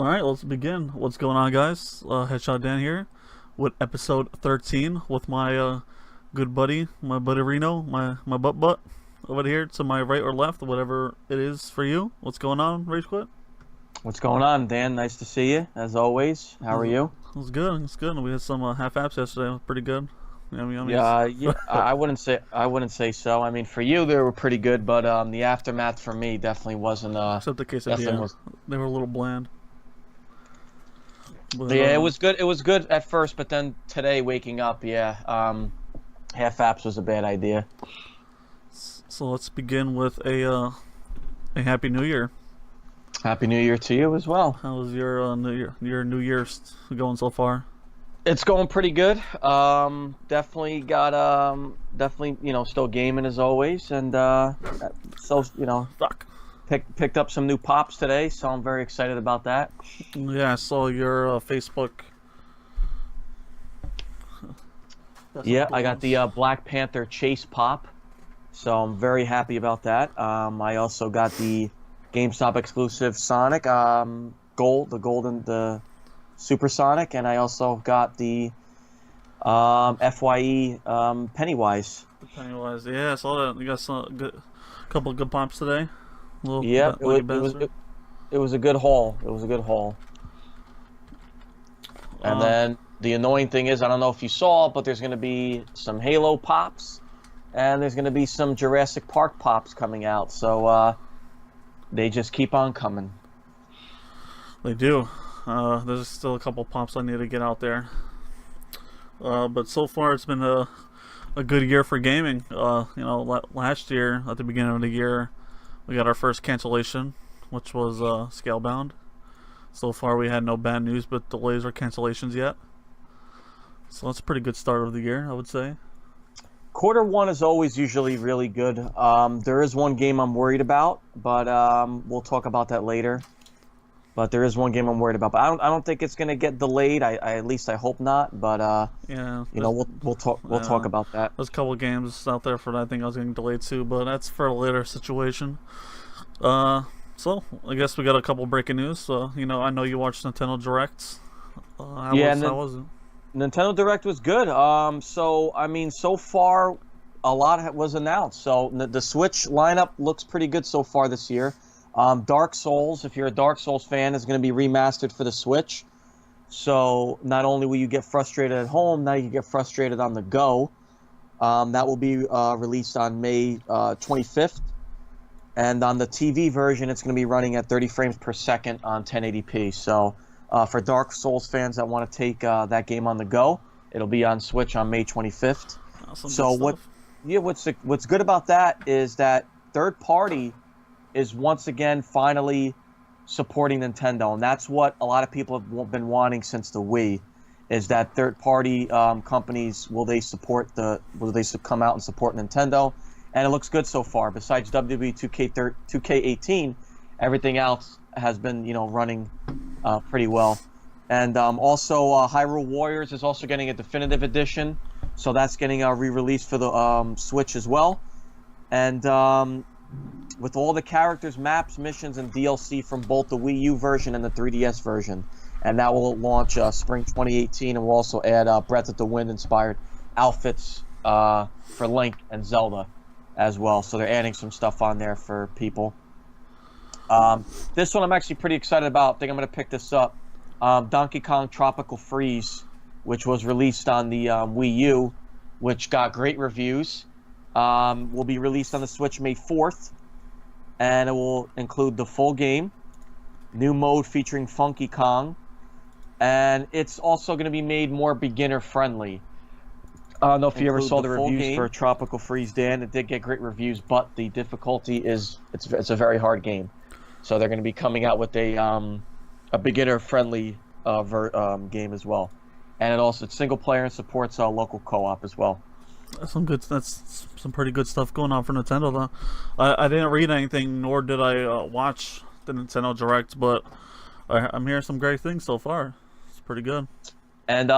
All right, let's begin. What's going on, guys? Headshot Dan here with episode 13 with my good buddy, my buddy Reno, my butt over here to my right or left, whatever it is for you. What's going on, Rage Quit? What's going on, Dan? Nice to see you, as always. How are you? It's good. It's good. We had some half apps yesterday. Pretty good. Yummy. Yeah, I wouldn't say so. I mean, for you they were pretty good, but the aftermath for me definitely wasn't. Except the quesadilla. They were a little bland. But, yeah, it was good. It was good at first, but then today, waking up, half apps was a bad idea. So let's begin with a Happy New Year. Happy New Year to you as well. How was your New Year's going so far? It's going pretty good. Definitely still gaming as always, and Fuck. picked up some new pops today, so I'm very excited about that. Yeah, I saw your Facebook. Yeah, I got the Black Panther Chase pop, so I'm very happy about that. I also got the GameStop exclusive Sonic the Supersonic, and I also got the FYE Pennywise. Pennywise, yeah, I saw that. You got couple of good pops today. Yeah, it was a good haul. And then the annoying thing is, I don't know if you saw, but there's going to be some Halo pops, and there's going to be some Jurassic Park pops coming out. So they just keep on coming. They do. There's still a couple pops I need to get out there. But so far it's been a good year for gaming. Last year at the beginning of the year, we got our first cancellation, which was Scalebound. So far we had no bad news, but delays or cancellations yet. So that's a pretty good start of the year, I would say. Quarter one is always usually really good. There is one game I'm worried about, but we'll talk about that later. But there is one game I'm worried about. But I don't think it's gonna get delayed. I at least I hope not. But yeah, we'll talk about that. There's a couple of games out there for that I think I was getting delayed too, but that's for a later situation. So I guess we got a couple breaking news. So I know you watched Nintendo Directs. How was it? Nintendo Direct was good. So far a lot was announced. So the Switch lineup looks pretty good so far this year. Dark Souls, if you're a Dark Souls fan, is going to be remastered for the Switch. So not only will you get frustrated at home, now you can get frustrated on the go. That will be released on May 25th. And on the TV version, it's going to be running at 30 frames per second on 1080p. So for Dark Souls fans that want to take that game on the go, it'll be on Switch on May 25th. So what's good about that is that third party is once again finally supporting Nintendo, and that's what a lot of people have been wanting since the Wii, is that third-party companies will they come out and support Nintendo, and it looks good so far. Besides WWE 2K18, everything else has been running pretty well, and also Hyrule Warriors is also getting a definitive edition, so that's getting re-released for the Switch as well, and with all the characters, maps, missions, and DLC from both the Wii U version and the 3DS version. And that will launch spring 2018, and we'll also add Breath of the Wind inspired outfits for Link and Zelda as well. So they're adding some stuff on there for people. This one I'm actually pretty excited about. I think I'm going to pick this up. Donkey Kong Tropical Freeze, which was released on the Wii U, which got great reviews. Will be released on the Switch May 4th, and it will include the full game, new mode featuring Funky Kong, and it's also going to be made more beginner friendly. I don't know if you ever saw the reviews for Tropical Freeze, Dan. It did get great reviews, but the difficulty is it's a very hard game, so they're going to be coming out with a beginner friendly game as well, and it's single player and supports local co-op as well. That's some pretty good stuff going on for Nintendo, though. I didn't read anything, nor did I watch the Nintendo Direct, but I'm hearing some great things so far. It's pretty good. And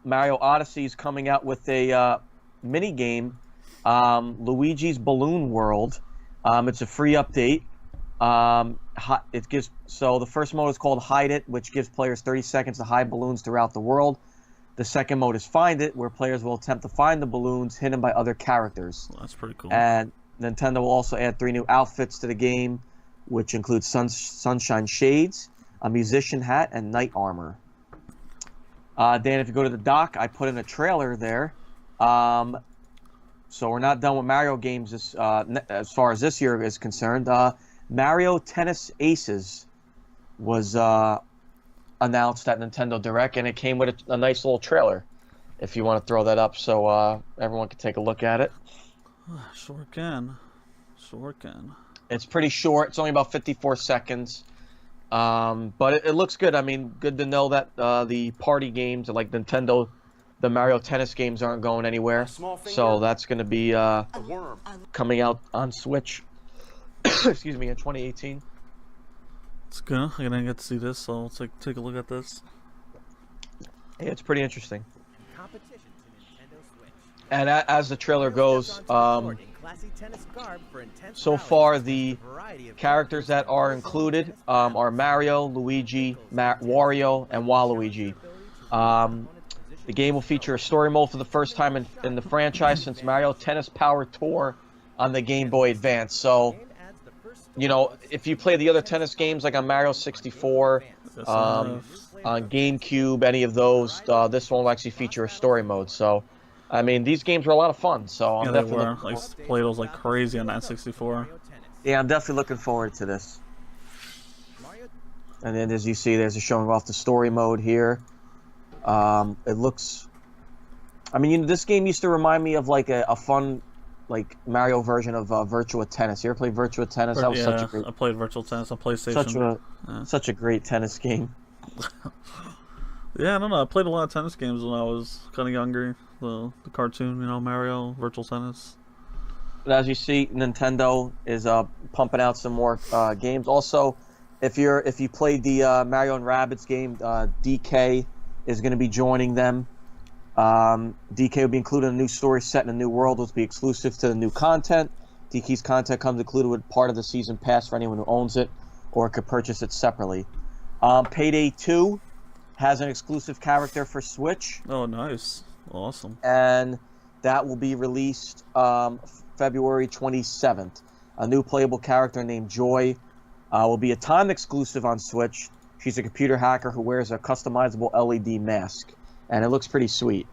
Mario Odyssey is coming out with a mini game, Luigi's Balloon World. It's a free update, So the first mode is called Hide It, which gives players 30 seconds to hide balloons throughout the world. The second mode is Find It, where players will attempt to find the balloons hidden by other characters. Well, that's pretty cool. And Nintendo will also add 3 new outfits to the game, which include sunshine shades, a musician hat, and knight armor. Dan, if you go to the dock, I put in a trailer there. So we're not done with Mario games as far as this year is concerned. Mario Tennis Aces was announced at Nintendo Direct, and it came with a nice little trailer, if you want to throw that up so everyone can take a look at it. Sure can. Sure can. It's pretty short. It's only about 54 seconds. But it looks good. I mean, good to know that the party games, like Nintendo, the Mario Tennis games aren't going anywhere. So that's going to be coming out on Switch, excuse me, in 2018. It's good. I'm going to get to see this, so let's take a look at this. Yeah, it's pretty interesting. And as the trailer goes, so far the characters that are included are Mario, Luigi, Wario, and Waluigi. The game will feature a story mode for the first time in the franchise since Mario Tennis Power Tour on the Game Boy Advance. So, you know, if you play the other tennis games like on Mario 64, on GameCube, any of those, this one will actually feature a story mode. So, I mean, these games were a lot of fun. So I'm definitely I used to play those like crazy on that 64. Yeah, I'm definitely looking forward to this. And then, as you see, there's a showing off the story mode here. It looks. I mean, you know, this game used to remind me of like a fun, like Mario version of Virtua Tennis. You ever played Virtua Tennis? That was such a great. I played Virtual Tennis on PlayStation. Such a great tennis game. Yeah, I don't know. I played a lot of tennis games when I was kind of younger. The cartoon, you know, Mario, Virtual Tennis. But as you see, Nintendo is pumping out some more games. Also, if you played the Mario and Rabbids game, DK is going to be joining them. DK will be included in a new story set in a new world, which will be exclusive to the new content. DK's content comes included with part of the season pass for anyone who owns it, or could purchase it separately. Payday 2 has an exclusive character for Switch. Oh, nice. Awesome. And that will be released February 27th. A new playable character named Joy will be a timed exclusive on Switch. She's a computer hacker who wears a customizable LED mask, and it looks pretty sweet.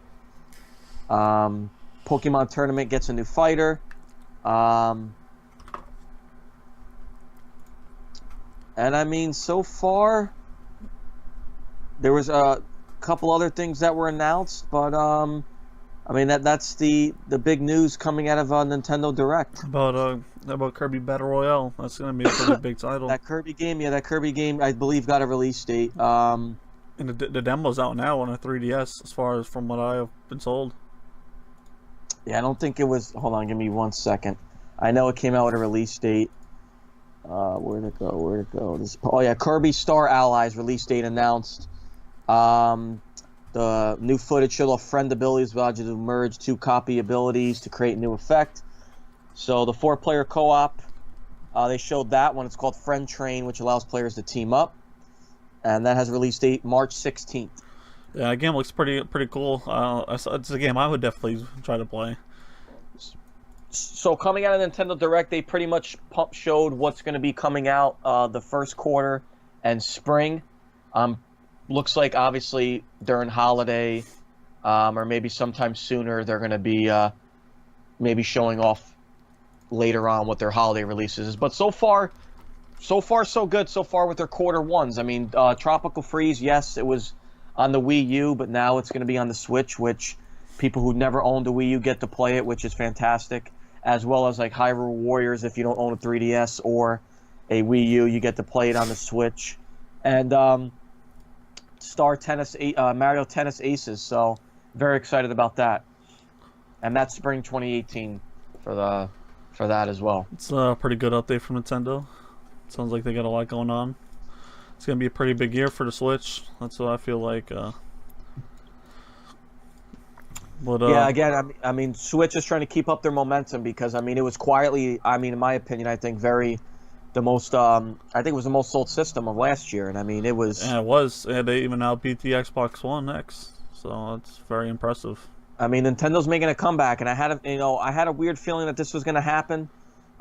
Pokemon Tournament gets a new fighter. And I mean, so far, there was a couple other things that were announced, but I mean that's the big news coming out of Nintendo Direct. About Kirby Battle Royale. That's gonna be a pretty big title. That Kirby game, I believe, got a release date. And the demo's out now on a 3DS, as far as from what I have been told. Yeah, I don't think it was. Hold on, give me 1 second. I know it came out with a release date. Where'd it go? Oh yeah, Kirby Star Allies release date announced. The new footage showed off friend abilities, allowed you to merge 2 copy abilities to create a new effect. So the 4-player co-op, they showed that one. It's called Friend Train, which allows players to team up, and that has a release date March 16th. Yeah, the game looks pretty cool. It's a game I would definitely try to play. So coming out of Nintendo Direct, they pretty much showed what's going to be coming out the first quarter and spring. Looks like obviously during holiday or maybe sometime sooner they're going to be maybe showing off later on what their holiday releases is. But so far so good so far with their quarter ones. I mean, Tropical Freeze, yes, it was on the Wii U, but now it's going to be on the Switch, which people who never owned a Wii U get to play it, which is fantastic. As well as like Hyrule Warriors, if you don't own a 3DS or a Wii U, you get to play it on the Switch. And Mario Tennis Aces, so very excited about that. And that's spring 2018 for that as well. It's a pretty good update from Nintendo. Sounds like they got a lot going on. It's gonna be a pretty big year for the Switch. That's what I feel like. Yeah, again, I mean, Switch is trying to keep up their momentum because, I mean, it was quietly, I mean, in my opinion, I think very the most. I think it was the most sold system of last year, and I mean it was. And it was. And they even now beat the Xbox One X. So it's very impressive. I mean, Nintendo's making a comeback, and I had a weird feeling that this was going to happen,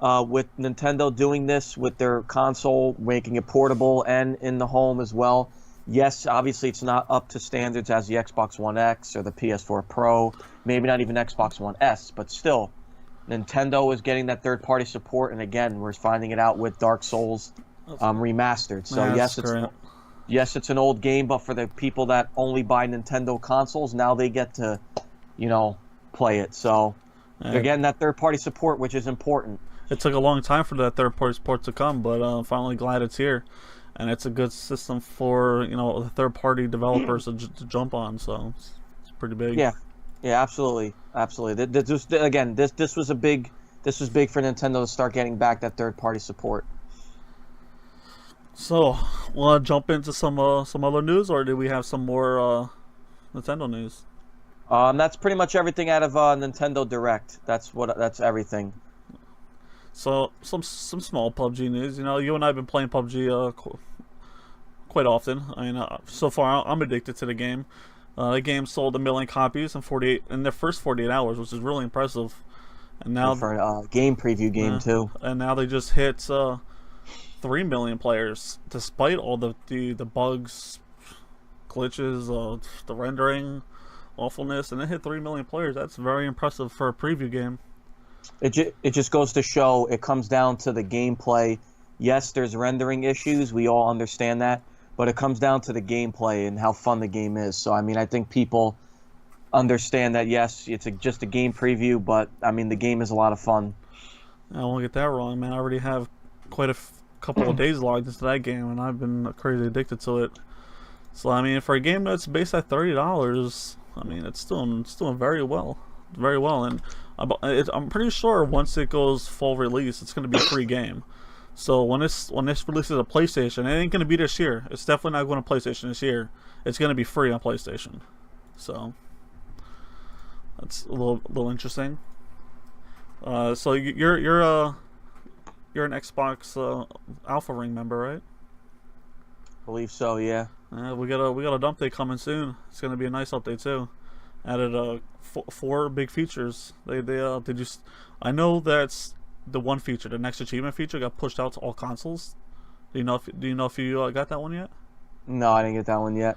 with Nintendo doing this with their console, making it portable and in the home as well. Yes, obviously it's not up to standards as the Xbox One X or the PS4 Pro, maybe not even Xbox One S, but still, Nintendo is getting that third-party support, and again, we're finding it out with Dark Souls remastered. So That's great. yes, it's an old game, but for the people that only buy Nintendo consoles, now they get to, play it. So they're getting that third-party support, which is important. It took a long time for that third-party support to come, but I'm finally glad it's here. And it's a good system for, the third-party developers to jump on, so it's pretty big. Yeah, absolutely. This was big for Nintendo to start getting back that third-party support. So, want to jump into some other news, or do we have some more Nintendo news? That's pretty much everything out of Nintendo Direct. That's everything. So some small PUBG news. You and I have been playing PUBG quite often. I mean, so far I'm addicted to the game. The game sold 1 million copies in their first 48 hours, which is really impressive. And now for a game preview game too. And now they just hit 3 million players, despite all the bugs, glitches, the rendering awfulness, and it hit 3 million players. That's very impressive for a preview game. It just goes to show it comes down to the gameplay. Yes, there's rendering issues. We all understand that. But it comes down to the gameplay and how fun the game is. So, I mean, I think people understand that, yes, it's just a game preview, but, I mean, the game is a lot of fun. I won't get that wrong, man. I already have quite a couple of days logged into that game, and I've been crazy addicted to it. So, I mean, for a game that's based at $30, I mean, it's doing very well. Very well, and I'm pretty sure once it goes full release, it's going to be a free game. So when this releases a PlayStation, it ain't going to be this year. It's definitely not going to PlayStation this year. It's going to be free on PlayStation. So that's a little interesting. So you're an Xbox Alpha Ring member, right? I believe so, yeah. We got a dump day coming soon. It's going to be a nice update too. Added 4 big features. I know that's the one feature, the next achievement feature, got pushed out to all consoles. Do you know if you got that one yet? No, I didn't get that one yet.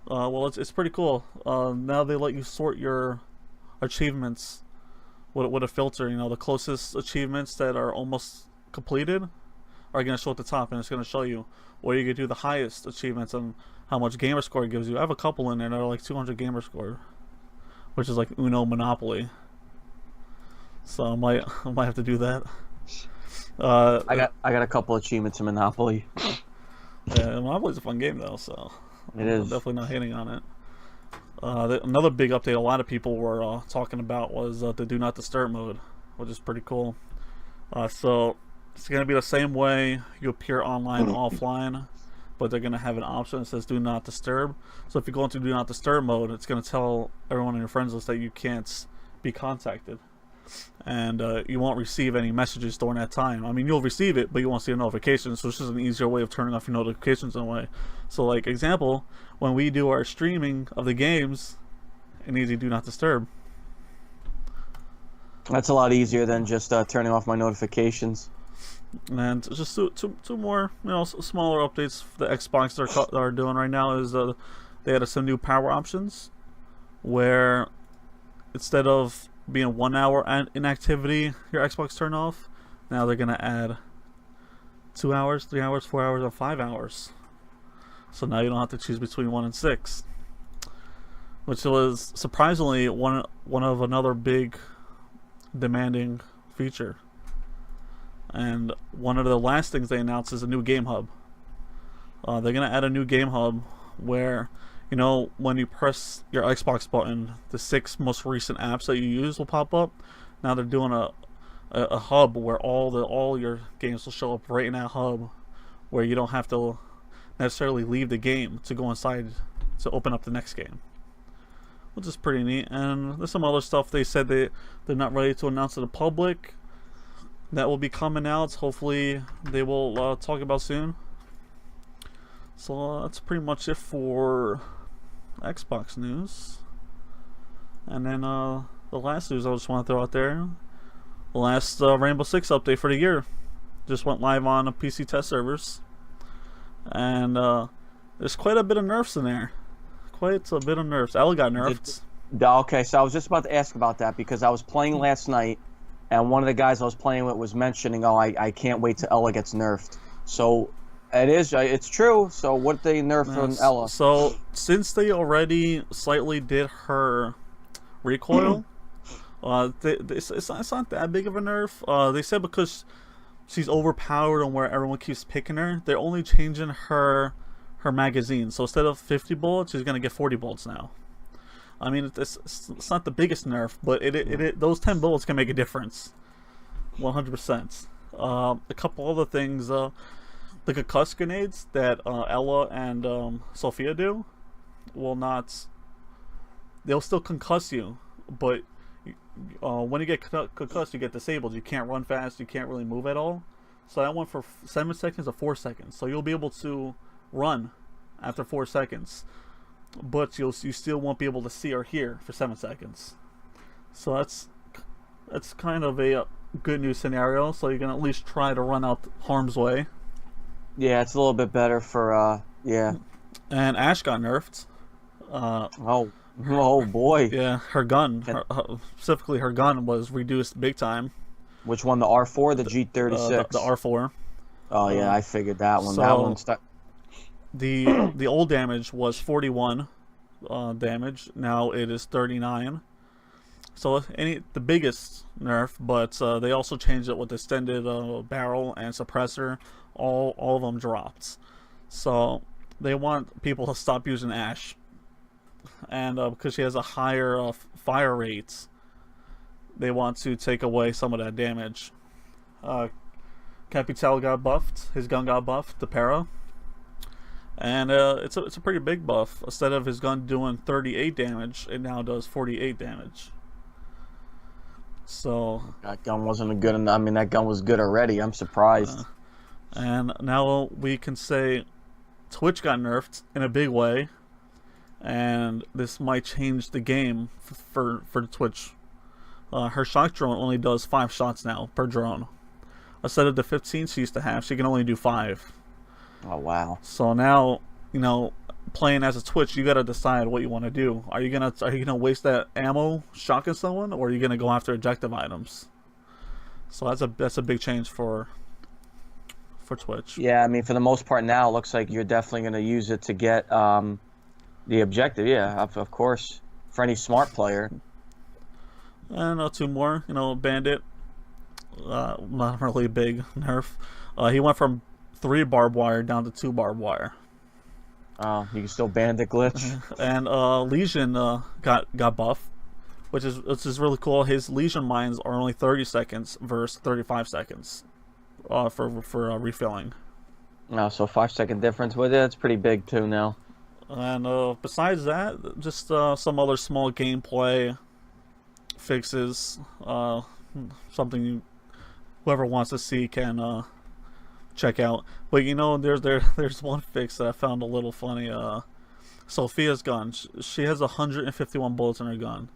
Well, it's pretty cool. Now they let you sort your achievements with a filter. The closest achievements that are almost completed are going to show at the top, and it's going to show you where you can do the highest achievements and how much gamer score it gives you. I have a couple in there that are like 200 gamer score, which is like Uno Monopoly. So I might have to do that. I got a couple achievements in Monopoly. Yeah, Monopoly's a fun game though, so it is. I'm definitely not hating on it. Another big update a lot of people were talking about was the Do Not Disturb mode, which is pretty cool. So it's going to be the same way you appear online and offline, but they're going to have an option that says Do Not Disturb. So if you go into Do Not Disturb mode, it's going to tell everyone in your friends list that you can't be contacted. And you won't receive any messages during that time. I mean, you'll receive it, but you won't see a notification, so it's just an easier way of turning off your notifications in a way. So, like, example, when we do our streaming of the games, it needs to Do Not Disturb. That's a lot easier than just turning off my notifications. And just two more, smaller updates the Xbox are doing right now is they added some new power options where instead of being 1 hour inactivity, your Xbox turn off, now they're gonna add 2 hours, 3 hours, 4 hours, or 5 hours. So now you don't have to choose between 1 and 6, which was surprisingly one of another big demanding feature. And one of the last things they announced is a new game hub. They're gonna add a new game hub where, when you press your Xbox button, the 6 most recent apps that you use will pop up. Now they're doing a hub where all your games will show up right in that hub, where you don't have to necessarily leave the game to go inside to open up the next game, which is pretty neat. And there's some other stuff they said they're not ready to announce to the public. that will be coming out. Hopefully, they will talk about soon. So that's pretty much it for Xbox news. And then the last news I just want to throw out there, the last Rainbow Six update for the year just went live on PC test servers, and there's quite a bit of nerfs in there. Quite a bit of nerfs. Ela got nerfed. Okay, so I was just about to ask about that because I was playing last night, and one of the guys I was playing with was mentioning, "Oh, I can't wait till Ela gets nerfed." So it's true. So what did they nerf on Ela? So since they already slightly did her recoil, it's not that big of a nerf. They said because she's overpowered and where everyone keeps picking her, they're only changing her magazine. So instead of 50 bullets, she's gonna get 40 bullets now. I mean, it's not the biggest nerf, but those 10 bullets can make a difference, 100%. A couple other things, the concuss grenades that Ela and Sophia do they'll still concuss you, but when you get concussed, you get disabled. You can't run fast, you can't really move at all. So that went for 7 seconds to 4 seconds. So you'll be able to run after 4 seconds, but you still won't be able to see or hear for 7 seconds. So that's kind of a good news scenario. So you can at least try to run out harm's way. Yeah, it's a little bit better for yeah. And Ash got nerfed. Oh boy. Yeah, her gun, specifically her gun, was reduced big time. Which one, the R4 or the G36? The R4. Oh yeah, I figured that one. So that one's the old damage was 41 damage. Now it is 39. So the biggest nerf, but they also changed it with extended barrel and suppressor. All of them dropped. So they want people to stop using Ash, and because she has a higher fire rate, they want to take away some of that damage. Capital got buffed. His gun got buffed, the para. And it's a pretty big buff. Instead of his gun doing 38 damage, it now does 48 damage. So that gun wasn't good enough. I mean, that gun was good already. I'm surprised. And now we can say Twitch got nerfed in a big way, and this might change the game for Twitch. Her shock drone only does 5 shots now per drone. Instead of the 15 she used to have, she can only do 5. Oh wow! So now, playing as a Twitch, you gotta decide what you want to do. Are you gonna waste that ammo shocking someone, or are you gonna go after objective items? So that's a big change for Twitch. Yeah, I mean, for the most part now, it looks like you're definitely gonna use it to get the objective. Yeah, of course, for any smart player. And 2 more. Bandit. Not really a big nerf. He went from 3 barbed wire down to 2 barbed wire. Oh, you can still bandit glitch. And Legion got buffed, which is really cool. His Legion mines are only 30 seconds versus 35 seconds for refilling. Oh, so 5-second difference with it. That's pretty big too now. And besides that, just some other small gameplay fixes. Something whoever wants to see can check out. But there's one fix that I found a little funny. Sophia's gun, she has 151 bullets in her gun.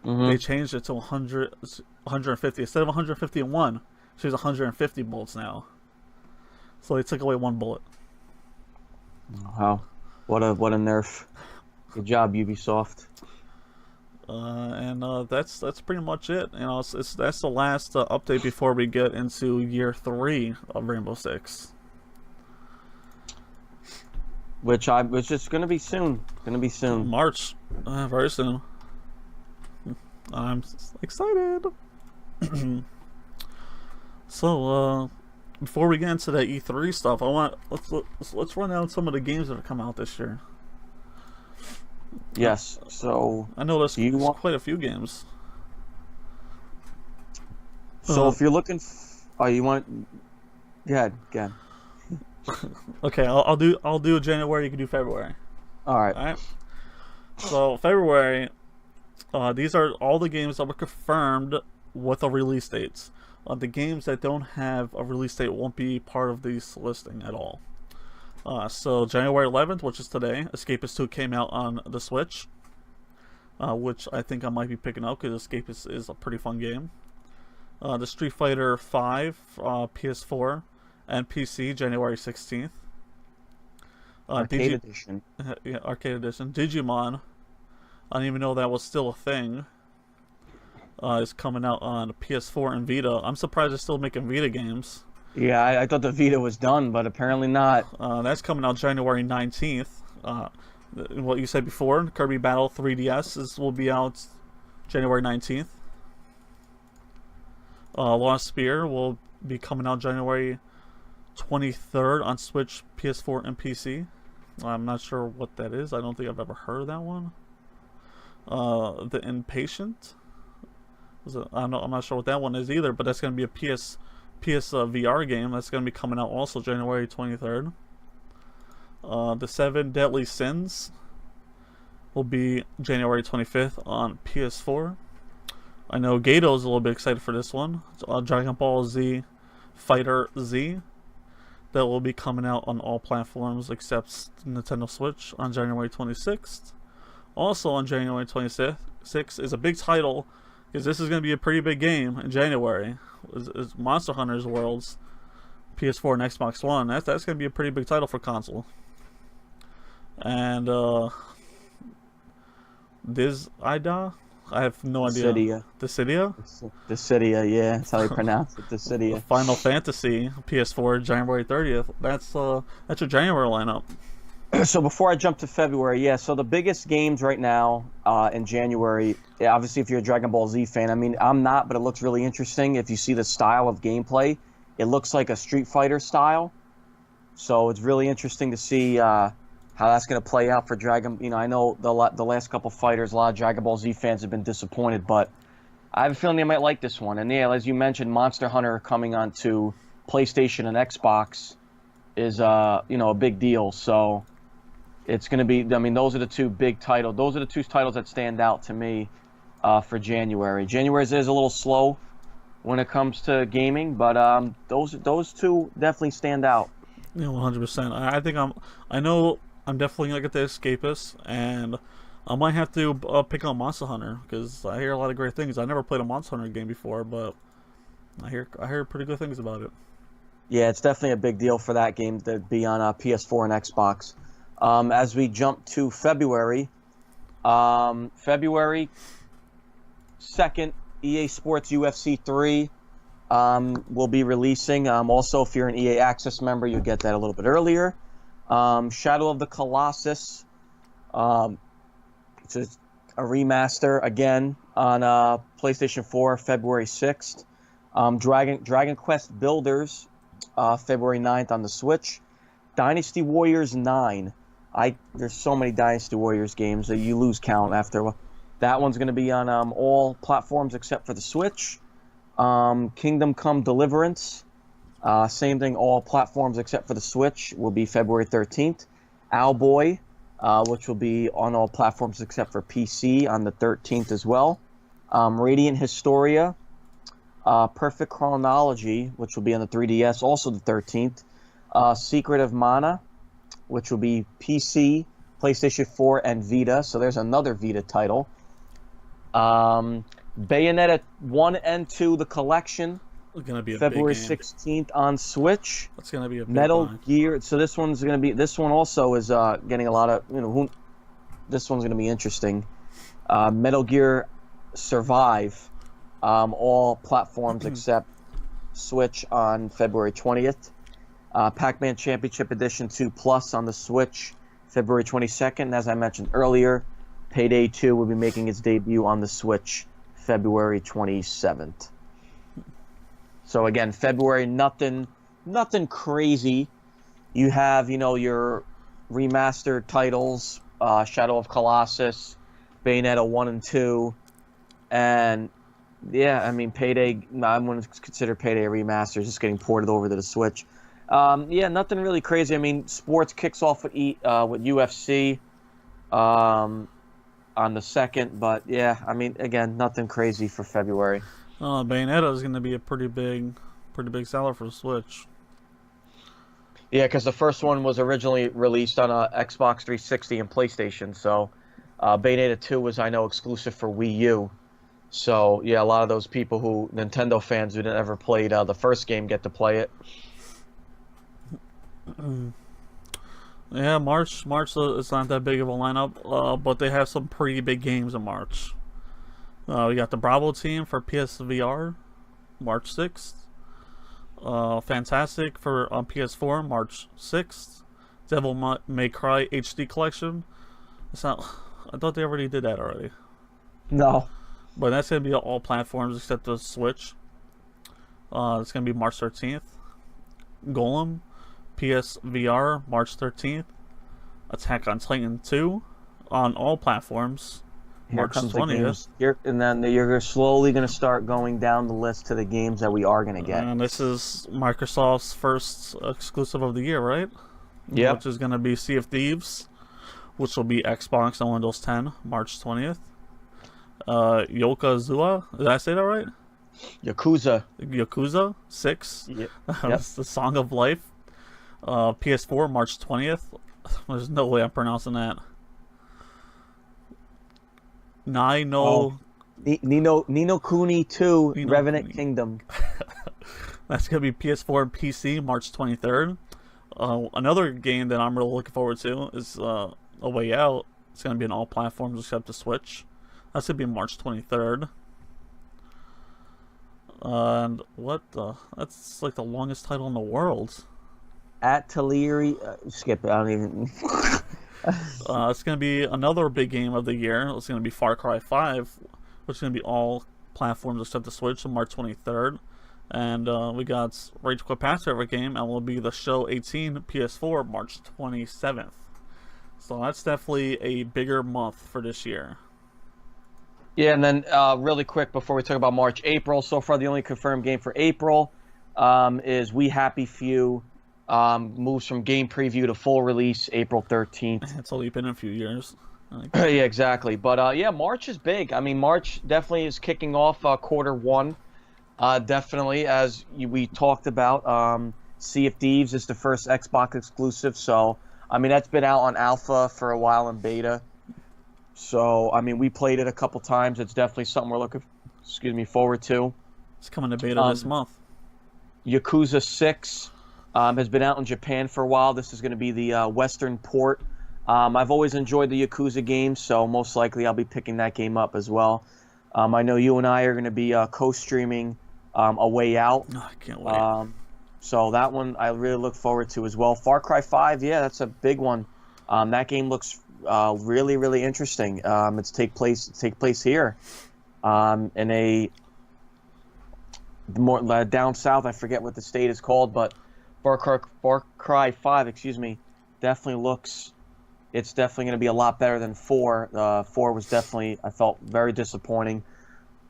Mm-hmm. They changed it to 150 instead of 151. She has 150 bullets now. So they took away 1 bullet. Wow, what a nerf! Good job, Ubisoft. And that's pretty much it. That's the last update before we get into year 3 of Rainbow Six, which is going to be soon. March, very soon. I'm excited. So before we get into the E3 stuff, let's run down some of the games that have come out this year. Yes, so I know there's quite a few games. So if you're looking, you want? Go ahead. Okay, I'll do January. You can do February. All right. All right. So February, these are all the games that were confirmed with the release dates. The games that don't have a release date won't be part of this listing at all. So January 11th, which is today, Escapist 2 came out on the Switch, which I think I might be picking up because Escapist is a pretty fun game. The Street Fighter 5, PS4 and PC, January 16th. Arcade Edition. Yeah, Arcade Edition. Digimon, I didn't even know that was still a thing. Is coming out on PS4 and Vita. I'm surprised they're still making Vita games. Yeah, I thought the Vita was done, but apparently not. That's coming out January 19th. What you said before, Kirby Battle 3DS will be out January 19th. Lost Spear will be coming out January 23rd on Switch, PS4, and PC. I'm not sure what that is. I don't think I've ever heard of that one. The Impatient. I'm not sure what that one is either, but that's going to be a PS VR game. That's going to be coming out also January 23rd. The 7 Deadly Sins will be January 25th on PS4. I know Gato's a little bit excited for this one. It's, Dragon Ball Z Fighter Z. That will be coming out on all platforms except Nintendo Switch on January 26th. Also on January 26th is a big title, because this is going to be a pretty big game in January. Is Monster Hunter's Worlds, PS4 and Xbox One. That's going to be a pretty big title for console. And Dissidia? I have no idea. Dissidia? Dissidia, yeah, that's how you pronounce it. Dissidia. Final Fantasy, PS4, January 30th. That's your January lineup. So before I jump to February, yeah, so the biggest games right now in January, obviously if you're a Dragon Ball Z fan, I mean, I'm not, but it looks really interesting. If you see the style of gameplay, it looks like a Street Fighter style. So it's really interesting to see how that's going to play out for Dragon. You know, I know the last couple fighters, a lot of Dragon Ball Z fans have been disappointed, but I have a feeling they might like this one. And yeah, as you mentioned, Monster Hunter coming onto PlayStation and Xbox is a big deal. So it's going to be, I mean, those are the two big titles. Those are the two titles that stand out to me for January. January is a little slow when it comes to gaming, but those two definitely stand out. Yeah, 100%. I know I'm definitely going to get the Escapist, and I might have to pick up Monster Hunter, because I hear a lot of great things. I never played a Monster Hunter game before, but I hear pretty good things about it. Yeah, it's definitely a big deal for that game to be on PS4 and Xbox. As we jump to February, February 2nd, EA Sports UFC 3 will be releasing. Also, if you're an EA Access member, you'll get that a little bit earlier. Shadow of the Colossus, it's a remaster again on PlayStation 4, February 6th. Dragon Quest Builders, February 9th on the Switch. Dynasty Warriors 9. There's so many Dynasty Warriors games that you lose count after a while. That one's going to be on all platforms except for the Switch. Kingdom Come Deliverance, same thing, all platforms except for the Switch, will be February 13th. Owlboy, which will be on all platforms except for PC on the 13th as well. Radiant Historia, Perfect Chronology, which will be on the 3DS, also the 13th. Secret of Mana, which will be PC, PlayStation 4, and Vita. So there's another Vita title. Bayonetta 1 and 2, the collection, Gonna be a February big game. 16th on Switch. That's gonna be a big Metal one. Gear. So this one also is getting a lot of, this one's going to be interesting. Metal Gear Survive, all platforms except Switch on February 20th. Pac-Man Championship Edition 2 Plus on the Switch, February 22nd. And as I mentioned earlier, Payday 2 will be making its debut on the Switch, February 27th. So again, February, nothing crazy. You have, your remastered titles, Shadow of Colossus, Bayonetta 1 and 2, and yeah, I mean, Payday, I'm going to consider Payday a remaster, just getting ported over to the Switch. Yeah, nothing really crazy. I mean, sports kicks off with UFC on the 2nd, but yeah, I mean, again, nothing crazy for February. Bayonetta is going to be a pretty big seller for the Switch. Yeah, because the first one was originally released on Xbox 360 and PlayStation. So Bayonetta 2 was, I know, exclusive for Wii U. So yeah, a lot of those people Nintendo fans who never played the first game get to play it. Yeah, March it's not that big of a lineup, but they have some pretty big games in March. We got the Bravo Team for PSVR, March 6th. Fantastic for on PS4, March 6th. Devil May Cry HD Collection. It's not. I thought they already did that already. No. But that's gonna be on all platforms except the Switch. It's gonna be March 13th. Golem, PSVR, March 13th. Attack on Titan 2 on all platforms, March 20th. And then you're slowly going to start going down the list to the games that we are going to get. And this is Microsoft's first exclusive of the year, right? Yeah. Which is going to be Sea of Thieves, which will be Xbox and Windows 10, March 20th. Yokozuna, did I say that right? Yakuza 6. Yep. That's the Song of Life. PS4, March 20th. There's no way I'm pronouncing that. Nino Kuni 2 Revenant Kuni. Kingdom. That's going to be PS4 and PC, March 23rd. Another game that I'm really looking forward to is A Way Out. It's going to be on all platforms except the Switch. That's going to be March 23rd. And what the? That's like the longest title in the world. Atelier, skip it. I don't even. It's going to be another big game of the year. It's going to be Far Cry 5, which is going to be all platforms except the Switch on March 23rd. And we got Rage Quit Past favorite game, and will be The Show 18 PS4 March 27th. So that's definitely a bigger month for this year. Yeah, and then really quick before we talk about March, April. So far, the only confirmed game for April is We Happy Few. Moves from game preview to full release April 13th. It's only been a few years. Yeah, exactly. But yeah, March is big. I mean, March definitely is kicking off quarter one. Definitely, as we talked about, Sea of Thieves is the first Xbox exclusive. So, I mean, that's been out on alpha for a while in beta. So, I mean, we played it a couple times. It's definitely something we're looking, forward to. It's coming to beta this month. Yakuza 6 has been out in Japan for a while. This is going to be the Western port. I've always enjoyed the Yakuza games, so most likely I'll be picking that game up as well. I know you and I are going to be co-streaming A Way Out. Oh, I can't wait. So that one I really look forward to as well. Far Cry 5, yeah, that's a big one. That game looks really, really interesting. It's take place here in a more down south. I forget what the state is called, but Far Cry 5, definitely looks. It's definitely going to be a lot better than 4. 4 was definitely, I felt, very disappointing.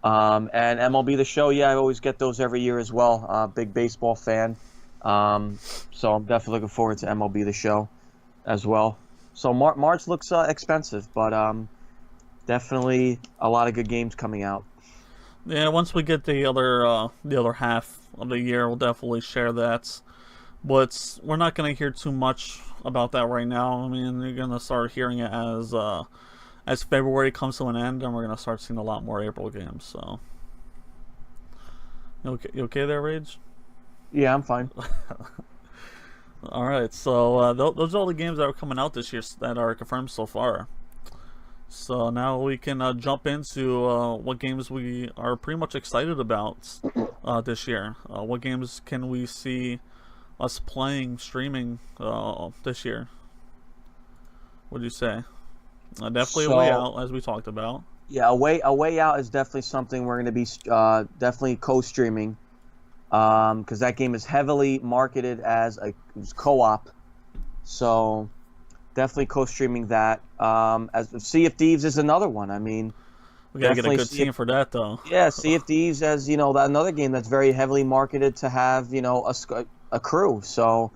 And MLB The Show, yeah, I always get those every year as well. Big baseball fan. So I'm definitely looking forward to MLB The Show as well. So March looks expensive, but definitely a lot of good games coming out. Yeah, once we get the other half of the year, we'll definitely share that. But we're not going to hear too much about that right now. I mean, you're going to start hearing it as February comes to an end, and we're going to start seeing a lot more April games. So, you okay there, Rage? Yeah, I'm fine. All right, so those are all the games that are coming out this year that are confirmed so far. So now we can jump into what games we are pretty much excited about this year. What games can we see us playing, streaming this year? What do you say? Definitely A Way Out, as we talked about. Yeah, A Way Out is definitely something we're going to be definitely co-streaming. Because that game is heavily marketed as a co-op, so definitely co-streaming that. As Sea of Thieves is another one. I mean, we gotta get a good team for that, though. Yeah, Sea of Thieves, as you know, another game that's very heavily marketed to have a crew. So,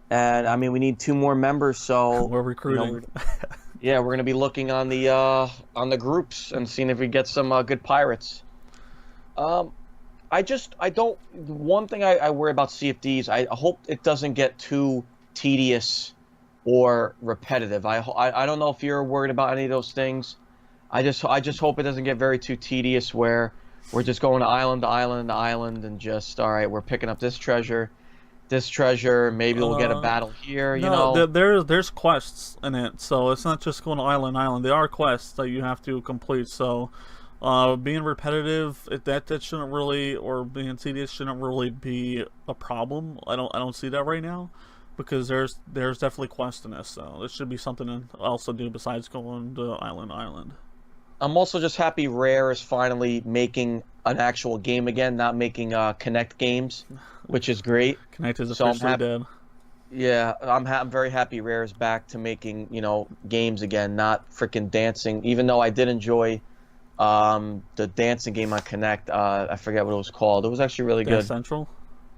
and I mean, we need 2 more members. So we're recruiting. Yeah, we're gonna be looking on the groups and seeing if we get some good pirates. I don't. One thing I worry about CFDs. I hope it doesn't get too tedious or repetitive. I don't know if you're worried about any of those things. I just hope it doesn't get very too tedious where we're just going to island to island to island and just all right. We're picking up this treasure. Maybe we'll get a battle here. You No, know. there's quests in it, so it's not just going to island island. There are quests that you have to complete. So, being repetitive, that shouldn't really, or being tedious shouldn't really be a problem. I don't see that right now, because there's definitely quests in this. So it should be something else to do besides going to island island. I'm also just happy Rare is finally making an actual game again, not making Connect games, which is great. Connect is So I'm officially happy. dead. Yeah, I'm very happy Rare is back to making, games again, not freaking dancing. Even though I did enjoy the dancing game on Connect, I forget what it was called. It was actually really Dance good. Central.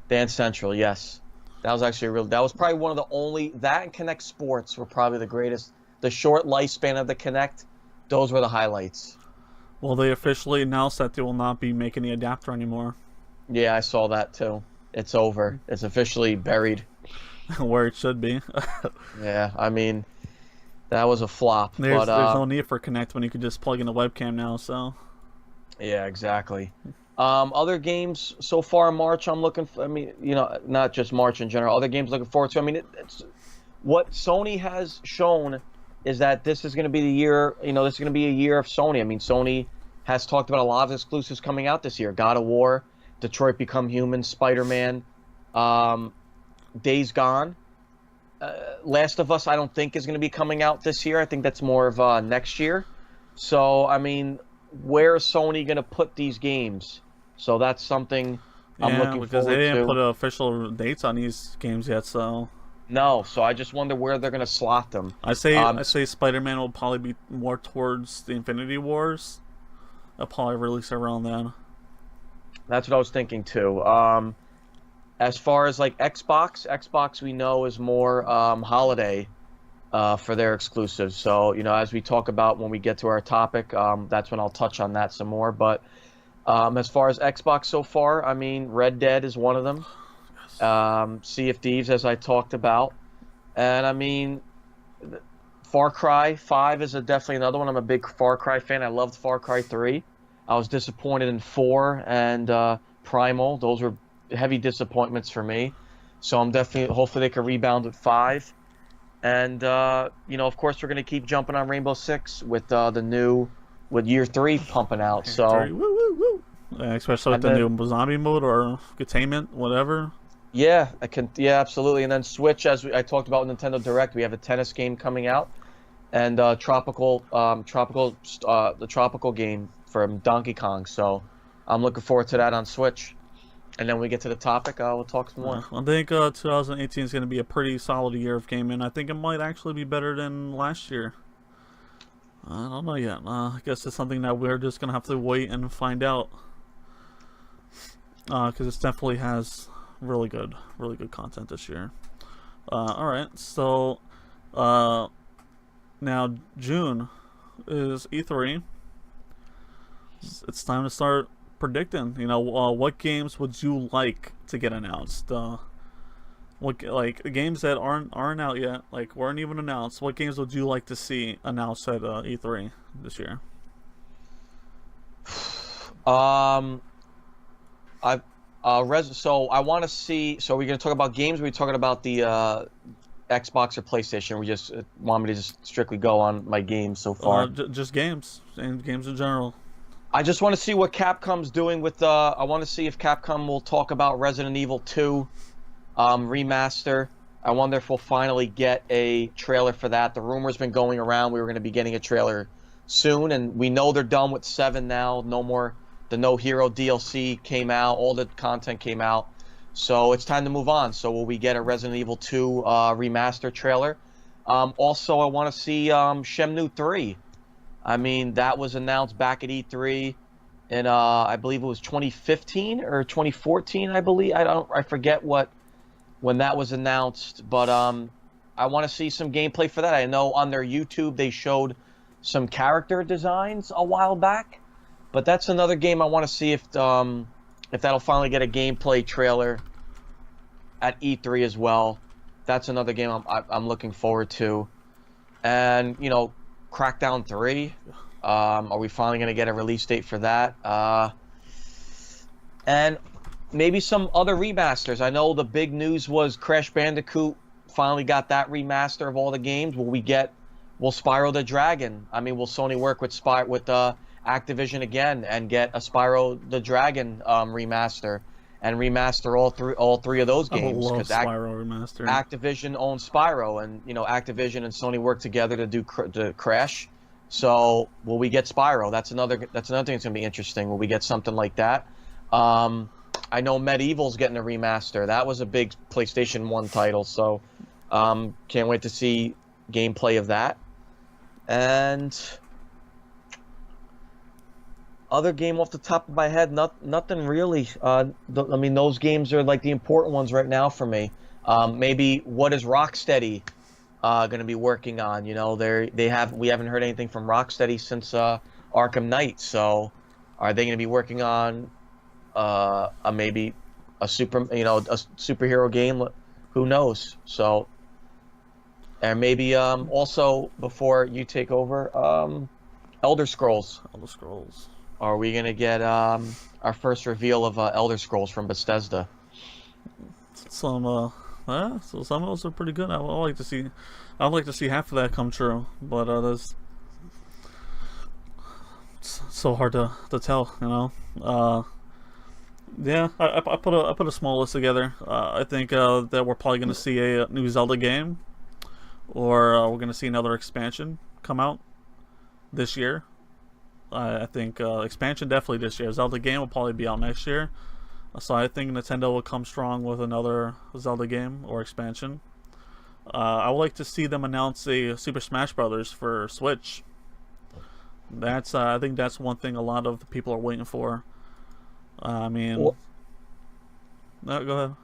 Dance Central, yes. That was actually that was probably one of the only, that and Connect Sports were probably the greatest. The short lifespan of the Connect, those were the highlights. Well, they officially announced that they will not be making the adapter anymore, Yeah, I saw that too. It's over. It's officially buried. where it should be. Yeah, I mean, that was a flop. There's But no need for Connect when you could just plug in the webcam now. So yeah, exactly. Other games so far in March, I'm looking for. I mean, not just March in general. Other games looking forward to. I mean, it's what Sony has shown is that this is going to be the year. This is going to be a year of Sony. I mean, Sony has talked about a lot of exclusives coming out this year. God of War, Detroit Become Human, Spider-Man, Days Gone. Last of Us, I don't think is going to be coming out this year. I think that's more of next year. So, I mean, where is Sony going to put these games? So that's something I'm yeah, looking because forward they didn't to. put official dates on these games yet. So No, so I just wonder where they're going to slot them. I say Spider-Man will probably be more towards the Infinity Wars. They'll probably release it around then. That's what I was thinking too. As far as like Xbox we know is more holiday for their exclusives. So, as we talk about when we get to our topic, that's when I'll touch on that some more. But as far as Xbox so far, I mean, Red Dead is one of them. Sea of Thieves, as I talked about. And I mean, Far Cry 5 is definitely another one. I'm a big Far Cry fan. I loved Far Cry 3. I was disappointed in 4 and Primal. Those were heavy disappointments for me. So I'm definitely, hopefully they can rebound with 5. And, of course, we're going to keep jumping on Rainbow Six with with Year 3 pumping out. So, Woo, woo, woo. Yeah, especially with the new zombie mode or containment, whatever. yeah, yeah, absolutely. And then Switch, as I talked about with Nintendo Direct, we have a tennis game coming out. And the tropical game from Donkey Kong. So I'm looking forward to that on Switch. And then when we get to the topic, we'll talk some more. I think 2018 is going to be a pretty solid year of gaming. I think it might actually be better than last year. I don't know yet. I guess it's something that we're just going to have to wait and find out. Because it definitely has really good content this year. Alright, so now June is E3. It's time to start predicting. What games would you like to get announced? What games that aren't out yet, weren't even announced. What games would you like to see announced at E3 this year? So I want to see. So we're gonna talk about games. Or are we talking about the Xbox or PlayStation? We just want me to just strictly go on my games so far. Just games and games in general. I just want to see what Capcom's doing with. I want to see if Capcom will talk about Resident Evil 2 remaster. I wonder if we'll finally get a trailer for that. The rumor's been going around we were going to be getting a trailer soon, and we know they're done with 7 now. No more. The No Hero DLC came out. All the content came out. So it's time to move on. So will we get a Resident Evil 2 remaster trailer? Also, I want to see Shenmue 3. I mean, that was announced back at E3 in I believe it was 2015 or 2014, I believe. I forget when that was announced, but I want to see some gameplay for that. I know on their YouTube they showed some character designs a while back, but that's another game I want to see if if that'll finally get a gameplay trailer at E3 as well. That's another game I'm looking forward to. And, you know, Crackdown 3. Are we finally going to get a release date for that? And maybe some other remasters. I know the big news was Crash Bandicoot finally got that remaster of all the games. Will Spyro the Dragon? I mean, will Sony work with Activision again and get a Spyro the Dragon remaster and remaster all three of those I would games? love Because Spyro remaster. Activision owns Spyro, and you know Activision and Sony work together to do Crash. So will we get Spyro? That's another thing that's going to be interesting. Will we get something like that? I know Medieval's getting a remaster. That was a big PlayStation 1 title, so can't wait to see gameplay of that. And other game off the top of my head, nothing really. I mean, those games are like the important ones right now for me. Maybe what is Rocksteady going to be working on? You know, we haven't heard anything from Rocksteady since Arkham Knight. So, are they going to be working on maybe a superhero game? Who knows? So, and maybe also before you take over, Elder Scrolls. Elder Scrolls. Are we gonna get our first reveal of Elder Scrolls from Bethesda? So some of those are pretty good. I'd like to see half of that come true, but it's so hard to tell, you know. Yeah, I put a small list together. I think that we're probably gonna see a new Zelda game, or we're gonna see another expansion come out this year. I think expansion definitely this year. Zelda game will probably be out next year. So I think Nintendo will come strong with another Zelda game or expansion. I would like to see them announce a Super Smash Brothers for Switch. I think that's one thing a lot of the people are waiting for. I mean, Well, no, go ahead.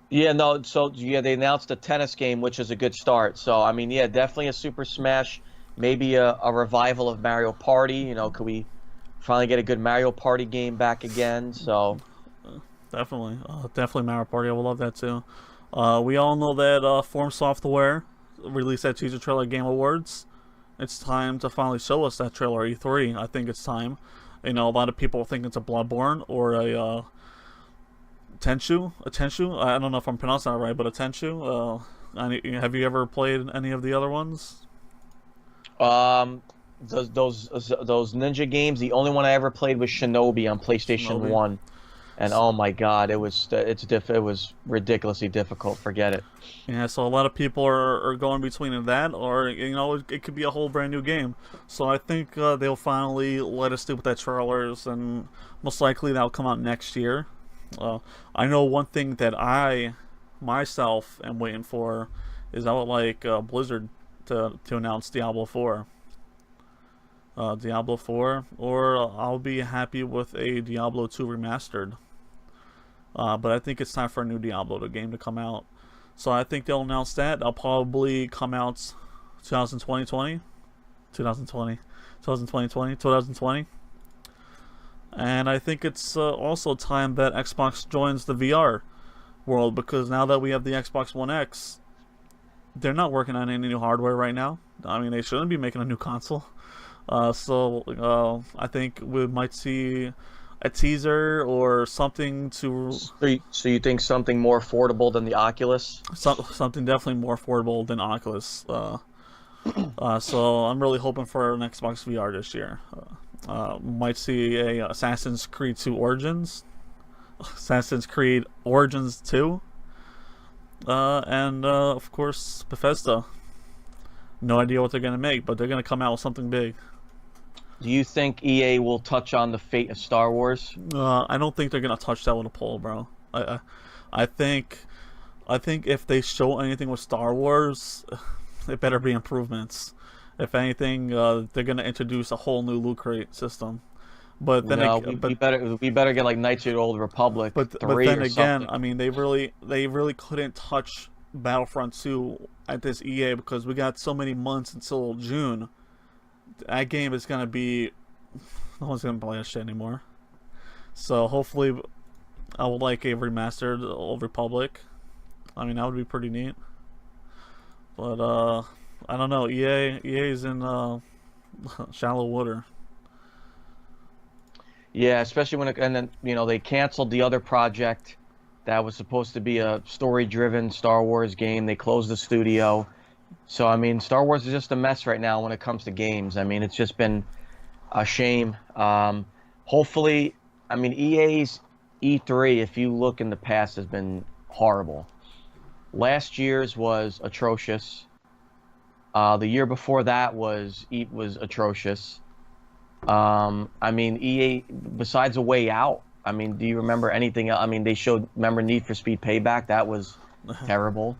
yeah, no. So yeah, they announced a tennis game, which is a good start. So I mean, yeah, definitely a Super Smash. Maybe a revival of Mario Party. You know, could we finally get a good Mario Party game back again? So Definitely Mario Party. I would love that too. We all know that Form Software released that teaser trailer at Game Awards. It's time to finally show us that trailer at E3. I think it's time. You know, a lot of people think it's a Bloodborne or a Tenchu. A Tenchu. I don't know if I'm pronouncing that right, but a Tenchu. Have you ever played any of the other ones? those ninja games. The only one I ever played was Shinobi on PlayStation Shinobi. 1, and oh my god, it was ridiculously difficult. Forget it. Yeah, so a lot of people are going between that, or you know, it could be a whole brand new game. So I think they'll finally let us do with that trailers, and most likely that'll come out next year. I know one thing that I myself am waiting for is I would like Blizzard to announce Diablo 4. Diablo 4, or I'll be happy with a Diablo 2 remastered. But I think it's time for a new Diablo game to come out. So I think they'll announce that. They'll probably come out 2020. And I think it's also time that Xbox joins the VR world, because now that we have the Xbox One X, they're not working on any new hardware right now. I mean, they shouldn't be making a new console. So I think we might see a teaser or something to... So you think something more affordable than the Oculus? Something definitely more affordable than Oculus. So I'm really hoping for an Xbox VR this year. Might see a Assassin's Creed 2 Origins, Assassin's Creed Origins 2, and of course Bethesda. No idea what they're gonna make, but they're gonna come out with something big. Do you think EA will touch on the fate of Star Wars? I don't think they're gonna touch that with a pole, bro. I think if they show anything with Star Wars, it better be improvements. If anything, they're gonna introduce a whole new loot crate system. But then No, we better get like Knights of the Old Republic but 3 then or again, something. I mean, they really couldn't touch Battlefront 2 at this EA because we got so many months until June. That game is gonna be, no one's gonna play that shit anymore. So hopefully I would like a remastered Old Republic. I mean, that would be pretty neat. But I don't know. EA's in shallow water. Yeah, especially and then they canceled the other project that was supposed to be a story-driven Star Wars game. They closed the studio. So I mean, Star Wars is just a mess right now when it comes to games. I mean, it's just been a shame. Hopefully, I mean, EA's E3, if you look in the past, has been horrible. Last year's was atrocious. The year before that was atrocious. I mean, EA, besides A Way Out, I mean, do you remember anything else? I mean, remember Need for Speed Payback? That was terrible.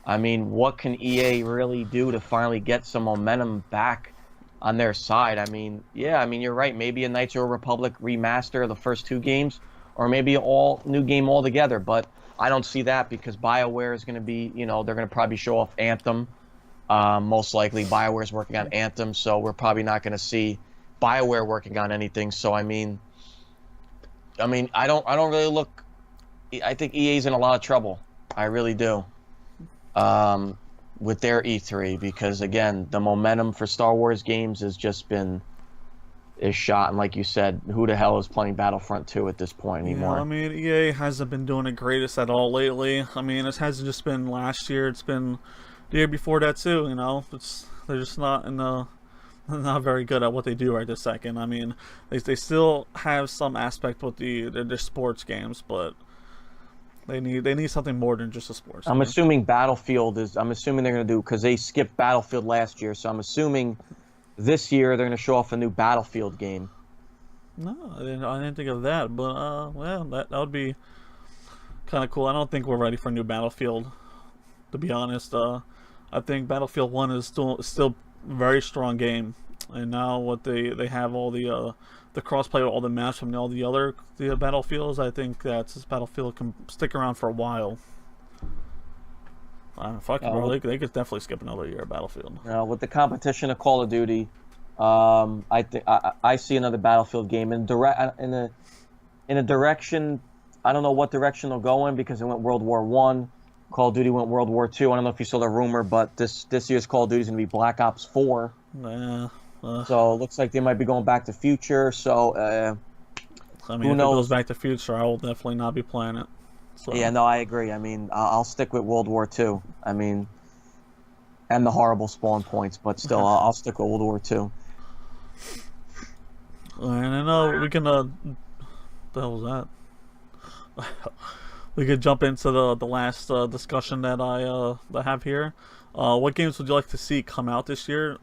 I mean, what can EA really do to finally get some momentum back on their side? I mean, yeah, I mean, you're right. Maybe a Knights of the Republic remaster of the first 2 games, or maybe an all new game altogether. But I don't see that because BioWare is going to be, they're going to probably show off Anthem. Most likely, BioWare is working on Anthem, so we're probably not going to see BioWare working on anything. So I mean, I don't really look. I think EA's in a lot of trouble. I really do. With their E3, because again, the momentum for Star Wars games has just been shot, and like you said, who the hell is playing Battlefront 2 at this point anymore? Yeah, I mean, EA hasn't been doing the greatest at all lately. I mean, it hasn't just been last year; it's been the year before that too. They're just not very good at what they do right this second. I mean, they still have some aspect with their sports games, but they need something more than just a sports. I'm assuming Battlefield is. I'm assuming they're going to do, because they skipped Battlefield last year, so I'm assuming this year they're going to show off a new Battlefield game. No, I didn't think of that, but well, that would be kind of cool. I don't think we're ready for a new Battlefield, to be honest. I think Battlefield 1 is still a very strong game, and now what they have all the crossplay with all the maps from all the Battlefields. I think that this Battlefield can stick around for a while. Fuck it, bro. They could definitely skip another year of Battlefield. With the competition of Call of Duty, I see another Battlefield game in a direction. I don't know what direction they'll go in, because it went World War I. Call of Duty went World War II. I don't know if you saw the rumor, but this year's Call of Duty is going to be Black Ops 4. So it looks like they might be going back to Future. So I mean, if it goes back to Future, I will definitely not be playing it. So. Yeah, no, I agree. I mean, I'll stick with World War II. I mean, and the horrible spawn points, but still, I'll stick with World War II. And I know we can. The hell was that? We could jump into the last discussion that I have here. What games would you like to see come out this year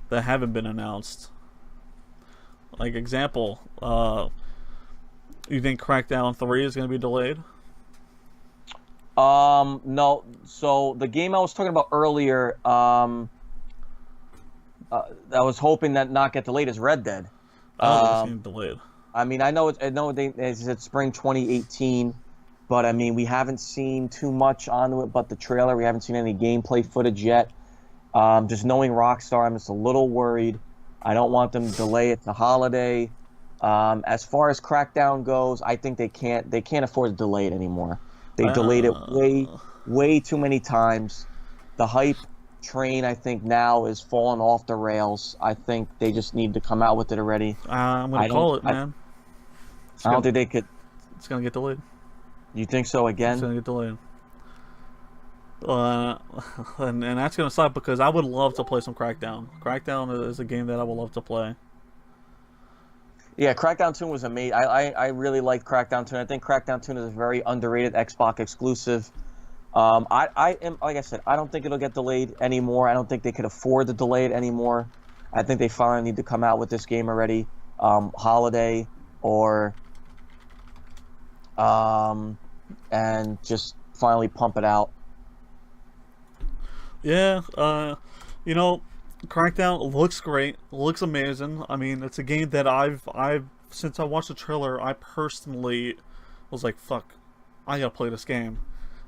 that haven't been announced? Like example, you think Crackdown 3 is going to be delayed? No. So the game I was talking about earlier, I was hoping that not get delayed, is Red Dead. I don't delayed. I mean, I know they said spring 2018. But, I mean, we haven't seen too much onto it but the trailer. We haven't seen any gameplay footage yet. Just knowing Rockstar, I'm just a little worried. I don't want them to delay it to holiday. As far as Crackdown goes, I think they can't afford to delay it anymore. They delayed it way too many times. The hype train, I think, now is falling off the rails. I think they just need to come out with it already. I'm going to call it, man. I don't think they could. It's going to get delayed. You think so again? It's going to get delayed. And that's going to suck, because I would love to play some Crackdown. Crackdown is a game that I would love to play. Yeah, Crackdown 2 was amazing. I really liked Crackdown 2. I think Crackdown 2 is a very underrated Xbox exclusive. I am, like I said, I don't think it'll get delayed anymore. I don't think they could afford to delay it anymore. I think they finally need to come out with this game already. Holiday or... and just finally pump it out. Yeah, Crackdown looks great, looks amazing. I mean, it's a game that I've since I watched the trailer, I personally was like, fuck, I gotta play this game.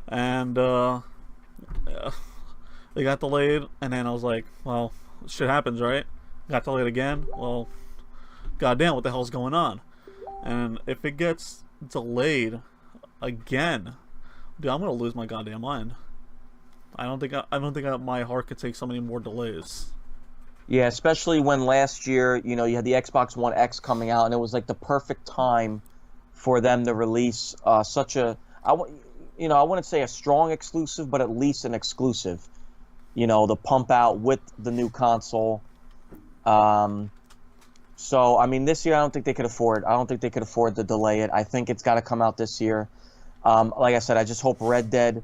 And they got delayed, and then I was like, well, shit happens, right? Got delayed again. Well, goddamn, what the hell's going on? And if it gets delayed, again, dude, I'm gonna lose my goddamn mind. I don't think my heart could take so many more delays. Yeah, especially when last year, you had the Xbox One X coming out, and it was like the perfect time for them to release such a, I wouldn't say a strong exclusive, but at least an exclusive. To pump out with the new console. So I mean, this year I don't think they could afford. I don't think they could afford to delay it. I think it's got to come out this year. Like I said, I just hope Red Dead.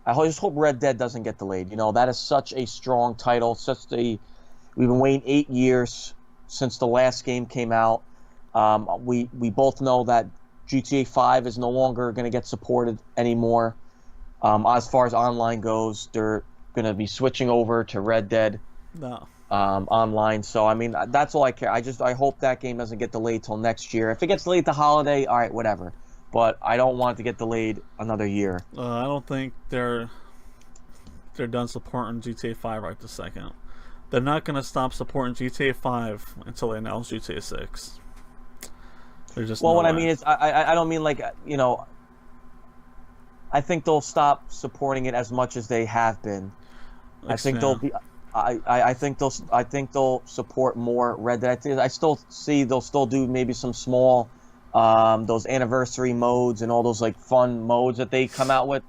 Just hope Red Dead doesn't get delayed. That is such a strong title. We've been waiting 8 years since the last game came out. We both know that GTA 5 is no longer going to get supported anymore. As far as online goes, they're going to be switching over to Red Dead online. So I mean, that's all I care. I hope that game doesn't get delayed till next year. If it gets delayed to holiday, all right, whatever. But I don't want it to get delayed another year. I don't think they're done supporting GTA 5 right this second. They're not going to stop supporting GTA 5 until they announce GTA 6. They're just what I mean is, I don't mean like, I think they'll stop supporting it as much as they have been. I think they'll be. I think they'll support more Red Dead. I still see they'll still do maybe some small, those anniversary modes and all those like fun modes that they come out with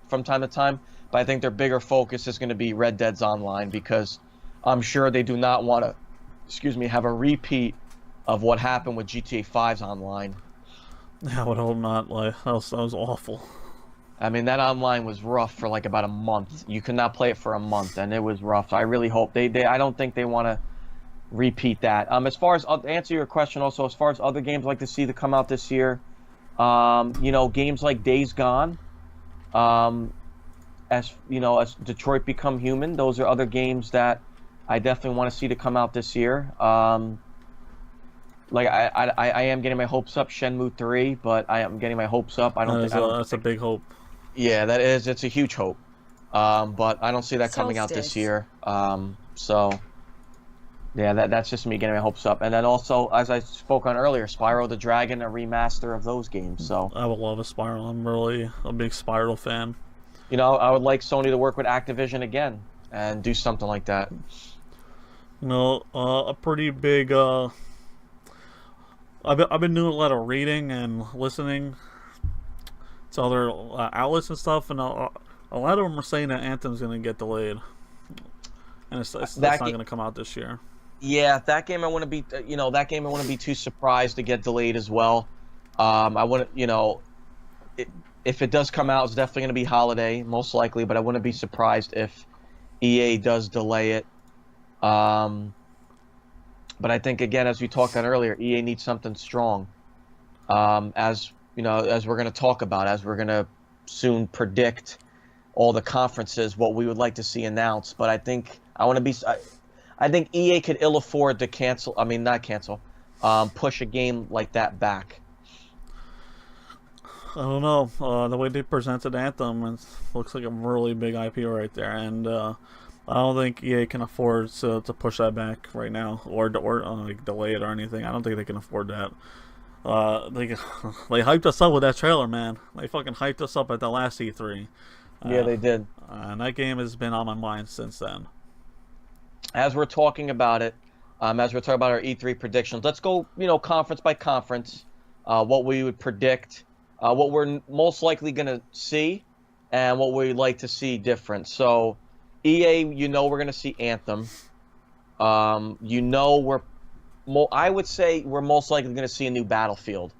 from time to time. But I think their bigger focus is going to be Red Dead's online, because I'm sure they do not want to, have a repeat of what happened with GTA 5's online. I would hope not. Like that was awful. I mean, that online was rough for like about a month. You could not play it for a month, and it was rough. So I really hope I don't think they want to repeat that. As far as answer your question, also as far as other games I'd like to see to come out this year, games like Days Gone, as Detroit Become Human, those are other games that I definitely want to see to come out this year. Like I am getting my hopes up, Shenmue 3, but I am getting my hopes up. That's a big hope. Yeah, it's a huge hope. But I don't see that coming out this year. So yeah, that's just me getting my hopes up. And then also, as I spoke on earlier, Spyro the Dragon, a remaster of those games. So I would love a Spyro. I'm really a big Spyro fan. I would like Sony to work with Activision again and do something like that. A pretty big. I've been doing a lot of reading and listening to other outlets and stuff, and a lot of them are saying that Anthem's going to get delayed, and it's not going to come out this year. Yeah, that game I want to be. That game I want to be too surprised to get delayed as well. I want to. If it does come out, it's definitely going to be holiday, most likely. But I wouldn't be surprised if EA does delay it. But I think, again, as we talked on earlier, EA needs something strong. As we're going to talk about, as we're going to soon predict all the conferences, what we would like to see announced. But I think I think EA could ill afford to push a game like that back. I don't know. The way they presented Anthem, it looks like a really big IP right there, and I don't think EA can afford to push that back right now, or delay it or anything. I don't think they can afford that. They hyped us up with that trailer, man. They fucking hyped us up at the last E3. Yeah, they did. And that game has been on my mind since then. As we're talking about it, as we're talking about our E3 predictions, let's go, conference by conference, what we would predict, what we're most likely going to see, and what we'd like to see different. So, EA, we're going to see Anthem. I would say we're most likely going to see a new Battlefield.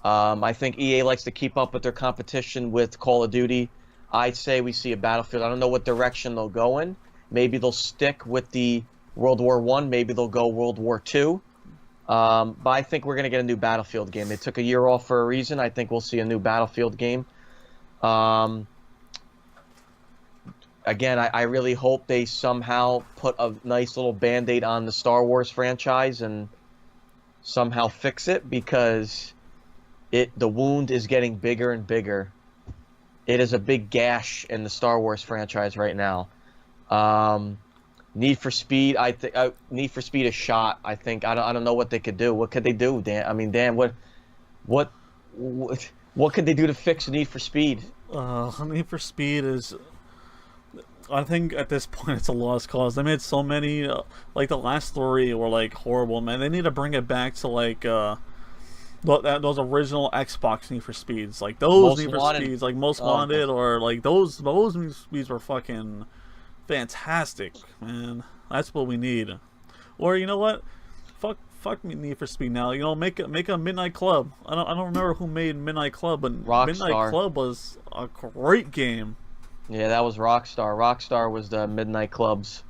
I think EA likes to keep up with their competition with Call of Duty. I'd say we see a Battlefield. I don't know what direction they'll go in. Maybe they'll stick with the World War I. Maybe they'll go World War II. But I think we're going to get a new Battlefield game. They took a year off for a reason. I think we'll see a new Battlefield game. Again, I really hope they somehow put a nice little Band-Aid on the Star Wars franchise and somehow fix it, because the wound is getting bigger and bigger. It is a big gash in the Star Wars franchise right now. Need for Speed, Need for Speed is shot. I think I don't know what they could do. What could they do, Dan? I mean, Dan, what What could they do to fix Need for Speed? Need for Speed is, I think at this point it's a lost cause. They made so many, like the last three were like horrible, man. They need to bring it back to like those original Xbox Need for Speeds, like those Most Need for Wanted. Speeds, like Most Oh, Wanted, or like those Need for Speeds were fucking fantastic, man. That's what we need. Or you know what? Fuck me, Need for Speed now. You know, make a Midnight Club. I don't remember who made Midnight Club, but Midnight Rockstar. Club was a great game. Yeah, that was Rockstar. Rockstar was the Midnight Clubs.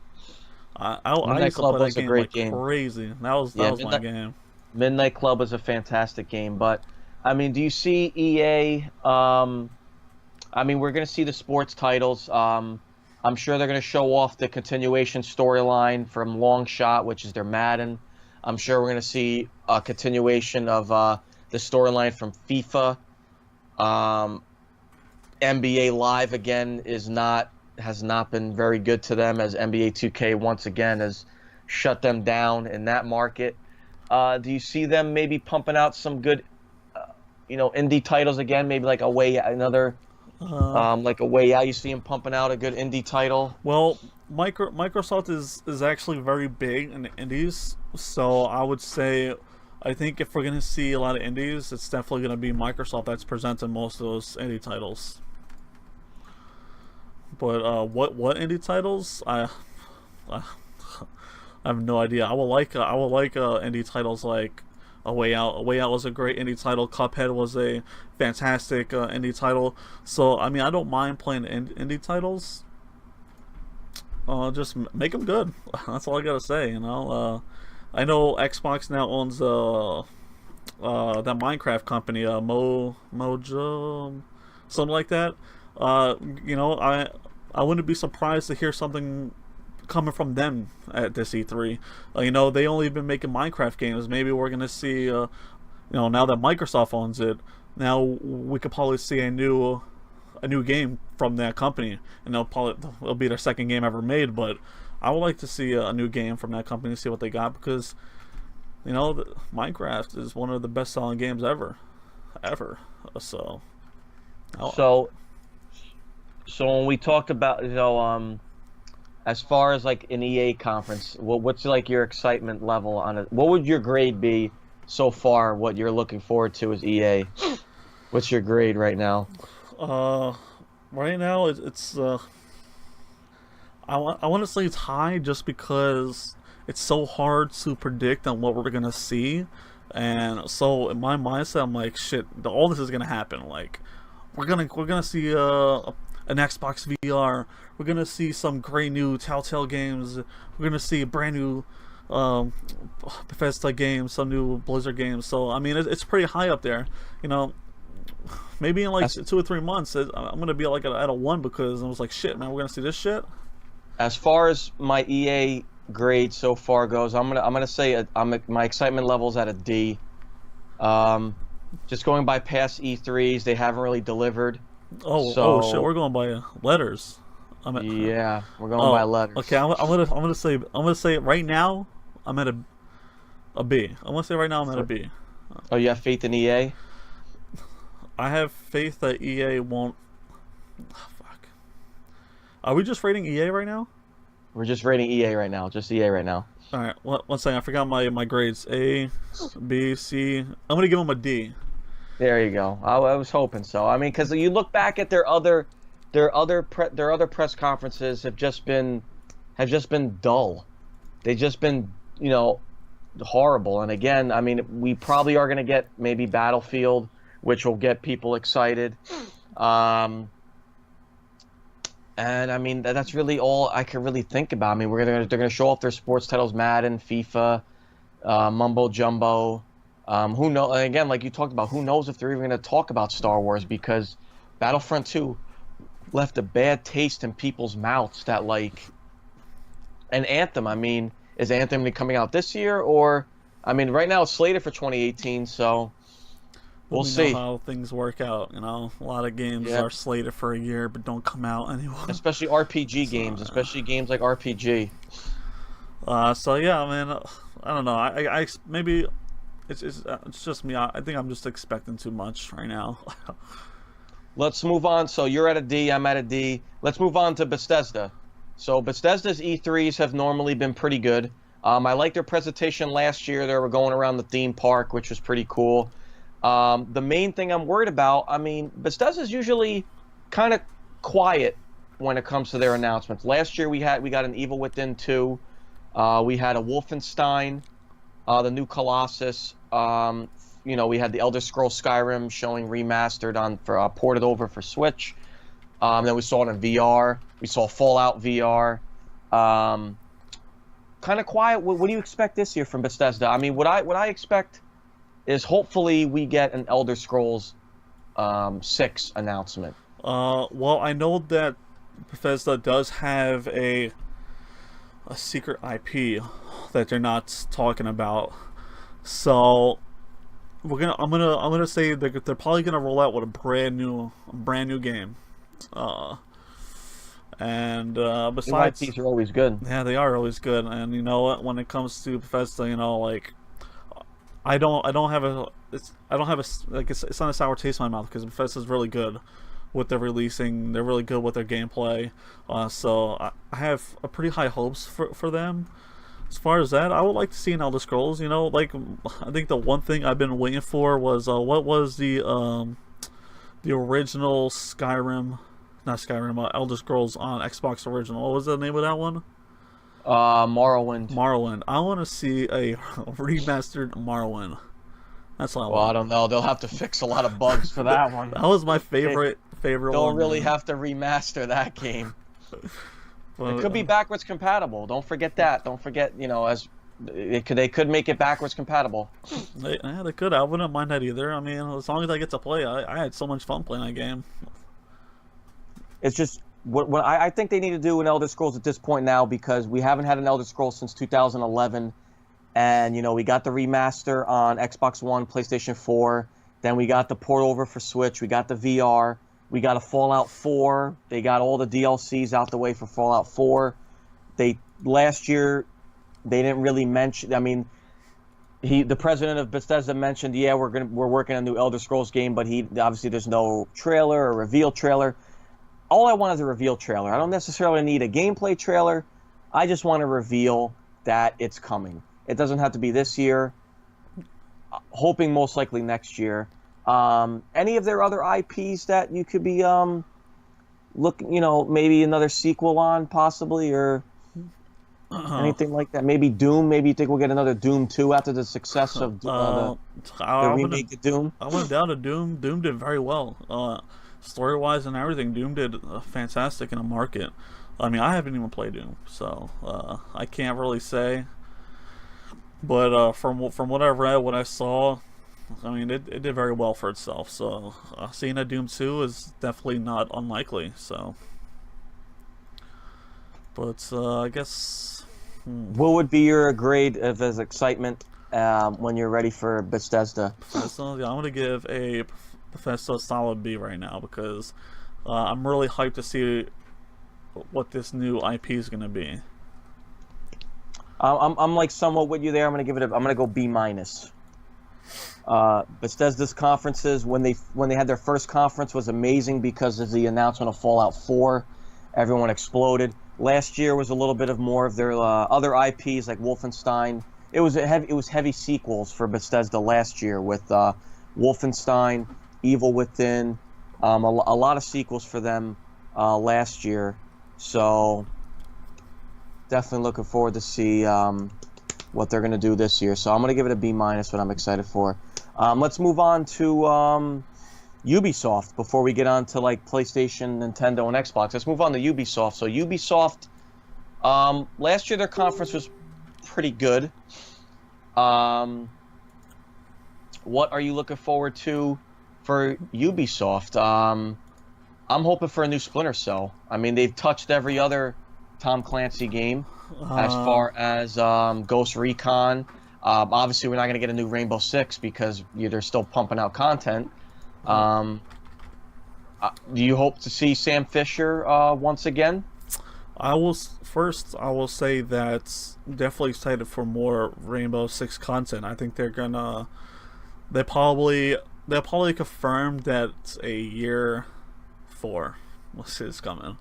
I Midnight used to Club play was that a game great like game. crazy. That Yeah, was my game. Midnight Club was a fantastic game. But I mean, do you see EA? I mean, we're gonna see the sports titles. I'm sure they're gonna show off the continuation storyline from Long Shot, which is their Madden. I'm sure we're gonna see a continuation of the storyline from FIFA. NBA Live again has not been very good to them, as NBA 2K once again has shut them down in that market. Do you see them maybe pumping out some good, indie titles again? Maybe like like a way out. You see them pumping out a good indie title. Well, Microsoft is actually very big in the indies, so I would say, I think if we're gonna see a lot of indies, it's definitely gonna be Microsoft that's presenting most of those indie titles. But what indie titles? I have no idea. I would like indie titles like A Way Out. A Way Out was a great indie title. Cuphead was a fantastic indie title. So I mean, I don't mind playing indie titles. Just make them good. That's all I gotta say. You know. I know Xbox now owns that Minecraft company, Mojo, something like that. I wouldn't be surprised to hear something coming from them at this E3. They only been making Minecraft games. Maybe we're gonna see, now that Microsoft owns it, now we could probably see a new game from that company, and it'll be their second game ever made. But I would like to see a new game from that company, see what they got, because Minecraft is one of the best selling games ever. So So, when we talked about, as far as like an EA conference, what's like your excitement level on it? What would your grade be so far? What you're looking forward to is EA. What's your grade right now? Right now it's I want to say it's high, just because it's so hard to predict on what we're gonna see, and so in my mindset I'm like, shit, all this is gonna happen. Like we're gonna see an Xbox VR. We're gonna see some great new Telltale games. We're gonna see a brand new Bethesda games, some new Blizzard games. So I mean, it's pretty high up there. Maybe in like 2 or 3 months, I'm gonna be like at a 1, because I was like, shit, man, we're gonna see this shit. As far as my EA grade so far goes, I'm gonna say my excitement level's at a D. Just going by past E3s, they haven't really delivered. Oh shit, we're going by letters. Yeah, we're going by letters. Okay, I'm gonna say right now I'm at a B. I'm gonna say right now I'm at a B. Oh, you have faith in EA? I have faith that EA won't. Fuck. Are we just rating EA right now? We're just rating EA right now. Just EA right now. All right. One second. I forgot my grades. A, B, C. I'm gonna give them a D. There you go. I was hoping so. I mean, because you look back at their other press conferences have just been dull. They've just been horrible. And again, I mean, we probably are gonna get maybe Battlefield, which will get people excited. And I mean, that's really all I can really think about. I mean, they're gonna show off their sports titles, Madden, FIFA, Mumbo Jumbo. Who knows? Again, like you talked about, who knows if they're even gonna talk about Star Wars, because Battlefront 2 left a bad taste in people's mouths. That and Anthem. I mean, is Anthem coming out this year, or I mean, right now it's slated for 2018, so. We'll see how things work out. A lot of games are slated for a year but don't come out anymore. Especially RPG games, especially games like RPG. So yeah, I mean, I don't know. I maybe it's just me. I think I'm just expecting too much right now. Let's move on. So you're at a D, I'm at a D. Let's move on to Bethesda. So Bethesda's E3s have normally been pretty good. I liked their presentation last year. They were going around the theme park, which was pretty cool. The main thing I'm worried about, I mean, Bethesda's usually kind of quiet when it comes to their announcements. Last year we got an Evil Within 2. We had a Wolfenstein, the new Colossus. We had the Elder Scrolls Skyrim showing remastered ported over for Switch. Then we saw it in VR. We saw Fallout VR. Kind of quiet. What do you expect this year from Bethesda? I mean, what I expect is hopefully we get an Elder Scrolls 6 announcement. Well, I know that Bethesda does have a secret IP that they're not talking about, so I'm gonna say they're probably gonna roll out with a brand new game. Besides, IPs are always good. Yeah, they are always good. And you know what? When it comes to Bethesda, like I don't have it's not a sour taste in my mouth because Bethesda's really good with their releasing. They're really good with their gameplay. So I have a pretty high hopes for them. As far as that, I would like to see an Elder Scrolls. I think the one thing I've been waiting for was what was the original Skyrim, not Skyrim, Elder Scrolls on Xbox original. What was the name of that one? Morrowind. Morrowind. I want to see a remastered Morrowind. That's all I want. Well, I don't know. They'll have to fix a lot of bugs for that one. That was my favorite one. They'll really have to remaster that game. It could be backwards compatible. Don't forget that. Don't forget, they could make it backwards compatible. They could. I wouldn't mind that either. I mean, as long as I get to play, I had so much fun playing that game. It's just what I think they need to do in Elder Scrolls at this point now, because we haven't had an Elder Scrolls since 2011, and we got the remaster on Xbox One, PlayStation 4, then we got the port over for Switch, we got the VR. We got a Fallout 4. They got all the DLCs out the way for Fallout 4. Last year, they didn't really mention. I mean, the president of Bethesda mentioned, yeah, we're working on a new Elder Scrolls game, but obviously there's no trailer or reveal trailer. All I want is a reveal trailer. I don't necessarily need a gameplay trailer. I just want to reveal that it's coming. It doesn't have to be this year. Hoping most likely next year. Any of their other IPs that you could be looking, maybe another sequel on possibly, or anything like that? Maybe Doom. Maybe you think we'll get another Doom 2 after the success of the remake of Doom? I went down to Doom. Doom did very well. Story-wise and everything, Doom did fantastic in the market. I mean, I haven't even played Doom, so I can't really say. But from what I read, what I saw, I mean, it did very well for itself. So seeing a Doom 2 is definitely not unlikely. So, but I guess. What would be your grade of his excitement when you're ready for Bethesda? I'm going to give a Bethesda a solid B right now, because I'm really hyped to see what this new IP is going to be. I'm like somewhat with you there. I'm gonna go B minus. Bethesda's conferences, when they had their first conference, was amazing because of the announcement of Fallout 4. Everyone exploded. Last year was a little bit of more of their other IPs like Wolfenstein. It was heavy sequels for Bethesda last year with Wolfenstein, Evil Within, a lot of sequels for them last year. So definitely looking forward to see what they're going to do this year. So I'm going to give it a B minus, what I'm excited for. Let's move on to Ubisoft before we get on to like PlayStation, Nintendo, and Xbox. Let's move on to Ubisoft. So Ubisoft, last year their conference was pretty good. What are you looking forward to for Ubisoft? I'm hoping for a new Splinter Cell. I mean, they've touched every other Tom Clancy game as far as Ghost Recon. Obviously, we're not going to get a new Rainbow Six because they're still pumping out content. Do you hope to see Sam Fisher once again? I will say that definitely excited for more Rainbow Six content. I think they probably they'll probably confirm that a year 4 is coming.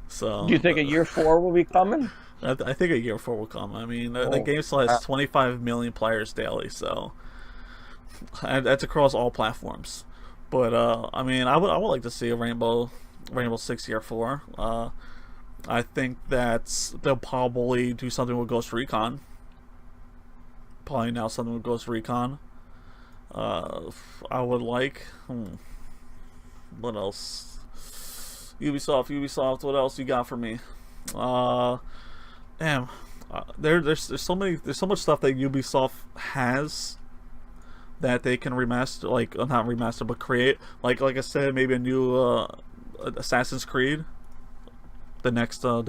Do So you think a year 4 will be coming? I think a year 4 will come. I mean, the Oh, game still has 25 million players daily, so and that's across all platforms. But I mean, I would like to see a Rainbow Six Year 4. I think that they'll probably do something with Ghost Recon. Probably now something with Ghost Recon. Uh, I would like. What else? Ubisoft. What else you got for me? Uh, Damn. There's so much stuff that Ubisoft has that they can remaster, like not remaster, but create. Like I said, maybe a new Assassin's Creed, the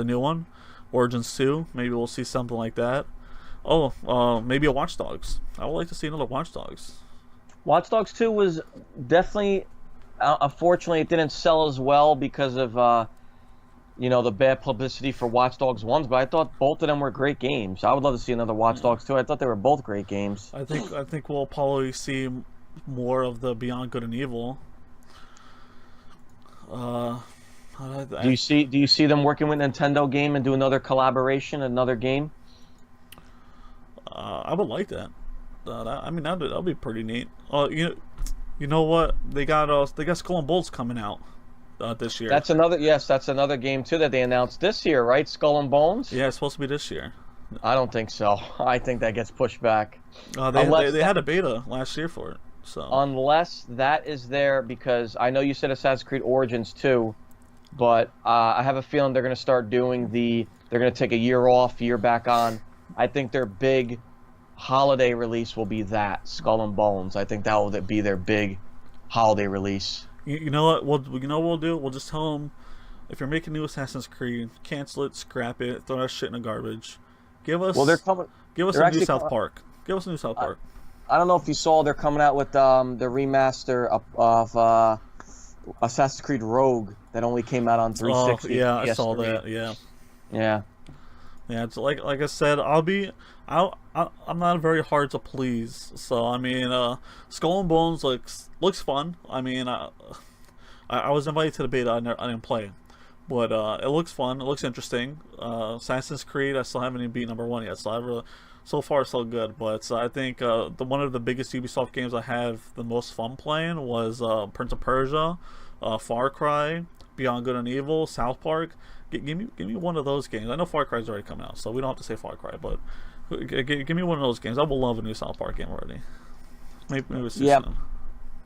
new one, Origins 2. Maybe we'll see something like that. Oh, maybe a Watch Dogs. I would like to see another Watch Dogs. Watch Dogs 2 was definitely, unfortunately, it didn't sell as well because of, the bad publicity for Watch Dogs 1s, but I thought both of them were great games. I would love to see another Watch Dogs 2. I thought they were both great games. I think we'll probably see more of the Beyond Good and Evil. Do you see them working with Nintendo game and do another collaboration, another game? I would like that. I mean, that'd be pretty neat. You know what? They got Skull and Bones coming out this year. That's another game too that they announced this year, right? Skull and Bones? Yeah, it's supposed to be this year. I don't think so. I think that gets pushed back. They had a beta last year for it. So unless that is there, because I know you said Assassin's Creed Origins 2, but I have a feeling they're going to start doing they're going to take a year off, year back on. I think their big holiday release will be that Skull and Bones. I think that will be their big holiday release. you know what? We'll do. We'll just tell them, if you're making new Assassin's Creed, cancel it, scrap it, throw that shit in the garbage. They're coming. Give us a new South Park. Give us a new South Park. I don't know if you saw, they're coming out with the remaster of Assassin's Creed Rogue that only came out on 360. Oh, yeah, I saw that. Yeah. Yeah. Yeah, it's like I said, I'm not very hard to please. So I mean, Skull and Bones looks fun. I mean, I was invited to the beta. I didn't play, but it looks fun. It looks interesting. Assassin's Creed, I still haven't even beat #1 yet. So far so good. But I think one of the biggest Ubisoft games I have the most fun playing was Prince of Persia, Far Cry, Beyond Good and Evil, South Park. Give me one of those games. I know Far Cry's already come out, so we don't have to say Far Cry, but give me one of those games. I will love a new South Park game already. Maybe it's too soon.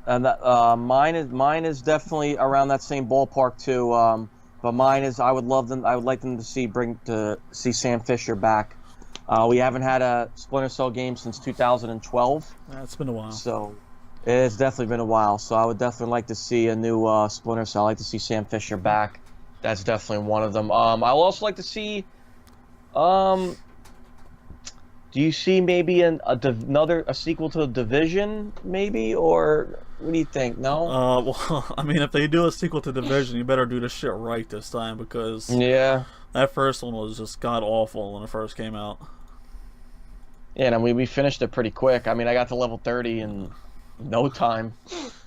And that, mine is definitely around that same ballpark too. But mine is, I would like them to see Sam Fisher back. We haven't had a Splinter Cell game since 2012. Yeah, it's been a while. So it's definitely been a while. So I would definitely like to see a new Splinter Cell. I'd like to see Sam Fisher back. That's definitely one of them. I'll also like to see. Do you see maybe a sequel to Division, maybe, or what do you think? No. Well, I mean, if they do a sequel to Division, you better do this shit right this time, because that first one was just god awful when it first came out. Yeah, and we finished it pretty quick. I mean, I got to level 30 in no time.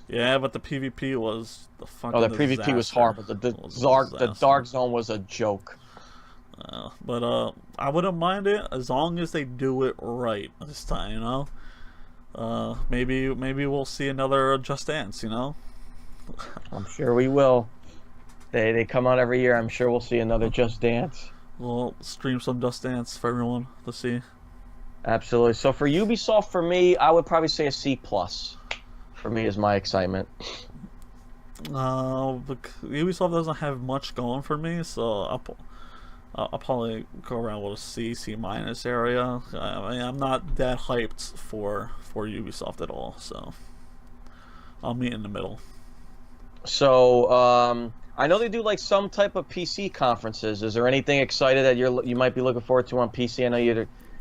Yeah, but the PvP was the fucking the PvP was horrible. The Dark Zone was a joke. But I wouldn't mind it as long as they do it right this time, you know? Maybe we'll see another Just Dance, you know? I'm sure we will. They come out every year. I'm sure we'll see another Just Dance. We'll stream some Just Dance for everyone to see. Absolutely. So for Ubisoft, for me, I would probably say a C+. For me, is my excitement. Ubisoft doesn't have much going for me, so I'll probably go around with a C minus area. I mean, I'm not that hyped for Ubisoft at all, so I'll meet in the middle. So I know they do like some type of PC conferences. Is there anything excited that you might be looking forward to on PC? I know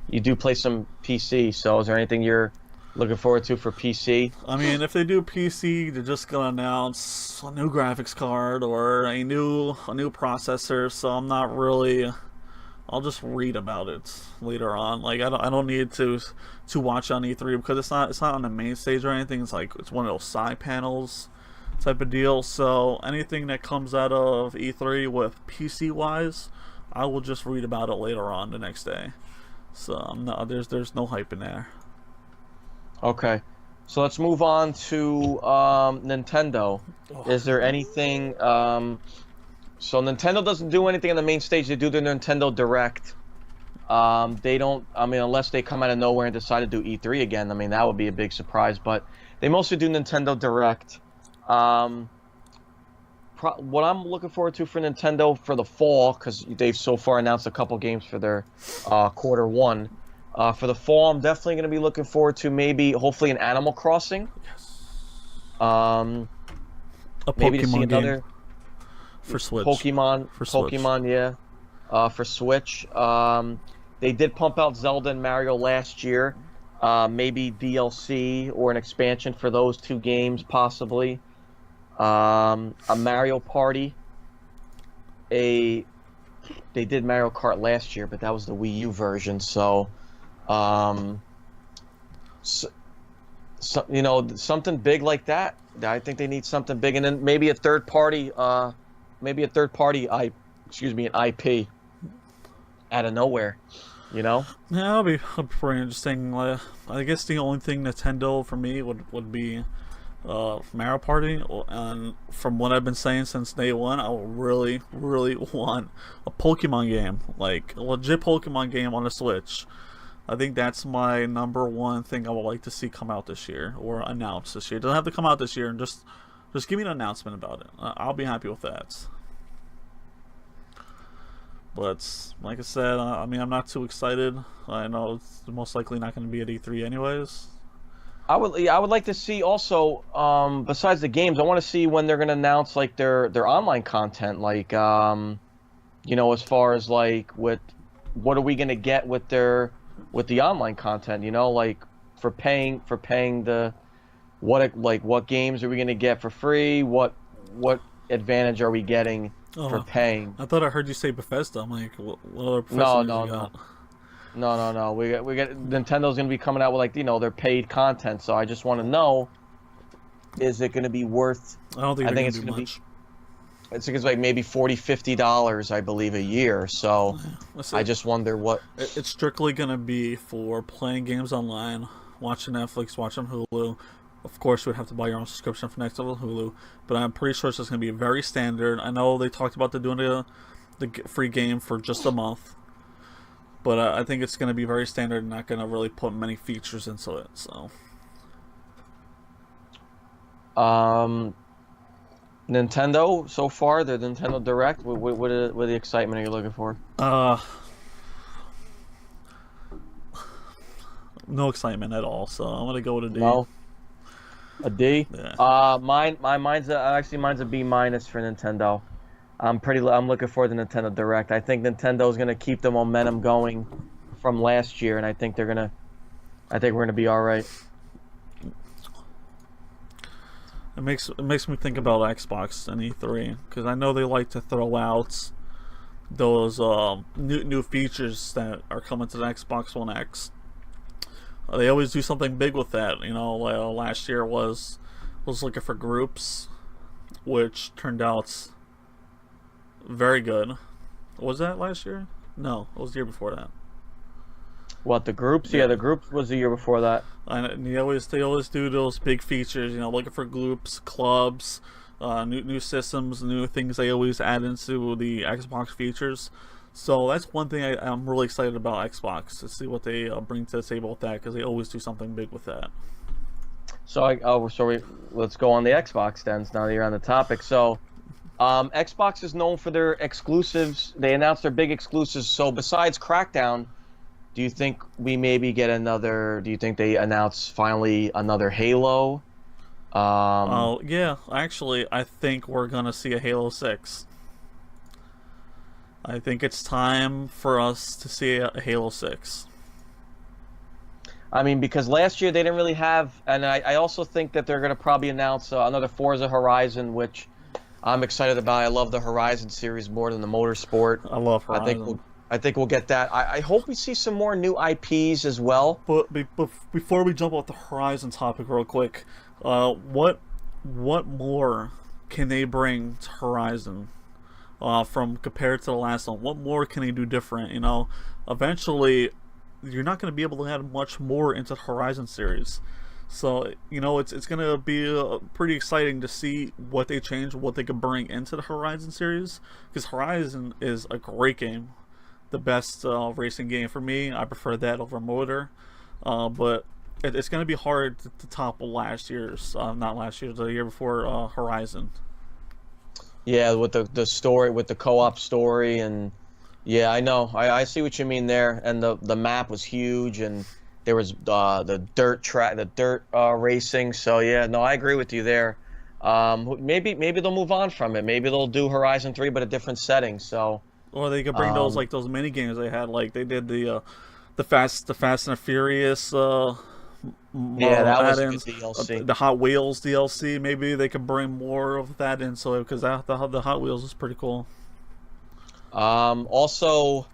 you do play some PC, so is there anything you're looking forward to for PC? I mean, if they do PC, they're just gonna announce a new graphics card or a new processor. So I'm not really. I'll just read about it later on. Like I don't need to watch on E3 because it's not on the main stage or anything. It's like it's one of those side panels type of deal. So anything that comes out of E3 with PC wise, I will just read about it later on the next day. So I'm not, there's no hype in there. Okay. So let's move on to Nintendo. Is there anything? So Nintendo doesn't do anything on the main stage. They do the Nintendo Direct. They don't. I mean, unless they come out of nowhere and decide to do E3 again. I mean, that would be a big surprise. But they mostly do Nintendo Direct. What I'm looking forward to for Nintendo for the fall, because they've so far announced a couple games for their quarter one. For the fall, I'm definitely going to be looking forward to hopefully an Animal Crossing. Yes. A maybe to see another game for Switch. Pokemon, yeah. For Switch. They did pump out Zelda and Mario last year. Maybe DLC or an expansion for those two games, possibly. A Mario Party. They did Mario Kart last year, but that was the Wii U version. So, something big like that. I think they need something big, and then maybe a third party. An IP out of nowhere. Yeah, that'll be pretty interesting. I guess the only thing Nintendo for me would be Mario Party, and from what I've been saying since day one, I really, really want a Pokemon game, like a legit Pokemon game on the Switch. I think that's my number one thing I would like to see come out this year or announced this year. It doesn't have to come out this year, and just give me an announcement about it. I'll be happy with that. But like I said, I mean, I'm not too excited. I know it's most likely not going to be at E3 anyways. I would like to see also, besides the games, I want to see when they're going to announce like their online content, like as far as like what are we going to get with the online content, like for paying what games are we going to get for free, what advantage are we getting for paying? I thought I heard you say Bethesda. I'm like, what other No. you got? No. We got Nintendo's gonna be coming out with their paid content. So I just want to know, is it gonna be worth? I don't think it's gonna be much. It's like maybe $40-$50, I believe, a year. So I just wonder what. It's strictly gonna be for playing games online, watching Netflix, watching Hulu. Of course, you would have to buy your own subscription for next level Hulu, but I'm pretty sure it's just gonna be very standard. I know they talked about doing the free game for just a month. But I think it's going to be very standard and not going to really put many features into it. So, Nintendo so far, the Nintendo Direct. What the excitement are you looking for? No excitement at all. So I'm going to go with a D. No. A D. Yeah. Mine's a B minus for Nintendo. I'm looking forward to Nintendo Direct. I think Nintendo's gonna keep the momentum going from last year, and I think we're gonna be all right. It makes me think about Xbox and E3 because I know they like to throw out those new features that are coming to the Xbox One X. They always do something big with that. Last year was looking for groups, which turned out very good. Was that last year? No, it was the year before that. What, the groups? Yeah, the groups was the year before that. And they always do those big features. Looking for groups, clubs, new systems, new things they always add into the Xbox features. So that's one thing I'm really excited about Xbox, to see what they bring to the table with that, because they always do something big with that. So let's go on the Xbox then. Now that you're on the topic, so. Xbox is known for their exclusives. They announced their big exclusives. So besides Crackdown, do you think we maybe get another? Do you think they announce finally another Halo? Yeah. Actually, I think we're gonna see a Halo 6. I think it's time for us to see a Halo 6. I mean, because last year they didn't really have, and I also think that they're going to probably announce another Forza Horizon, which I'm excited about. I love the Horizon series more than the Motorsport. I love I think Horizon. I think we'll get that. I hope we see some more new IPs as well. But before we jump off the Horizon topic real quick, what more can they bring to Horizon from compared to the last one? What more can they do different? You know, eventually you're not going to be able to add much more into the Horizon series. So you know it's going to be pretty exciting to see what they change, what they could bring into the Horizon series, because Horizon is a great game, the best racing game for me. I prefer that over Motor, but it's going to be hard to top last year's, not last year's, the year before Horizon. Yeah, with the story, with the co-op story, and yeah, I know. I see what you mean there. And the map was huge, and there was the dirt track, the dirt racing. So yeah, no, I agree with you there. Maybe they'll move on from it. Maybe they'll do Horizon 3, but a different setting. So Or they could bring those, like those mini games they had, like they did the Fast and the Furious yeah, that was a good add-ins, DLC. the Hot Wheels DLC. Maybe they could bring more of that in, so because the Hot Wheels is pretty cool. Also,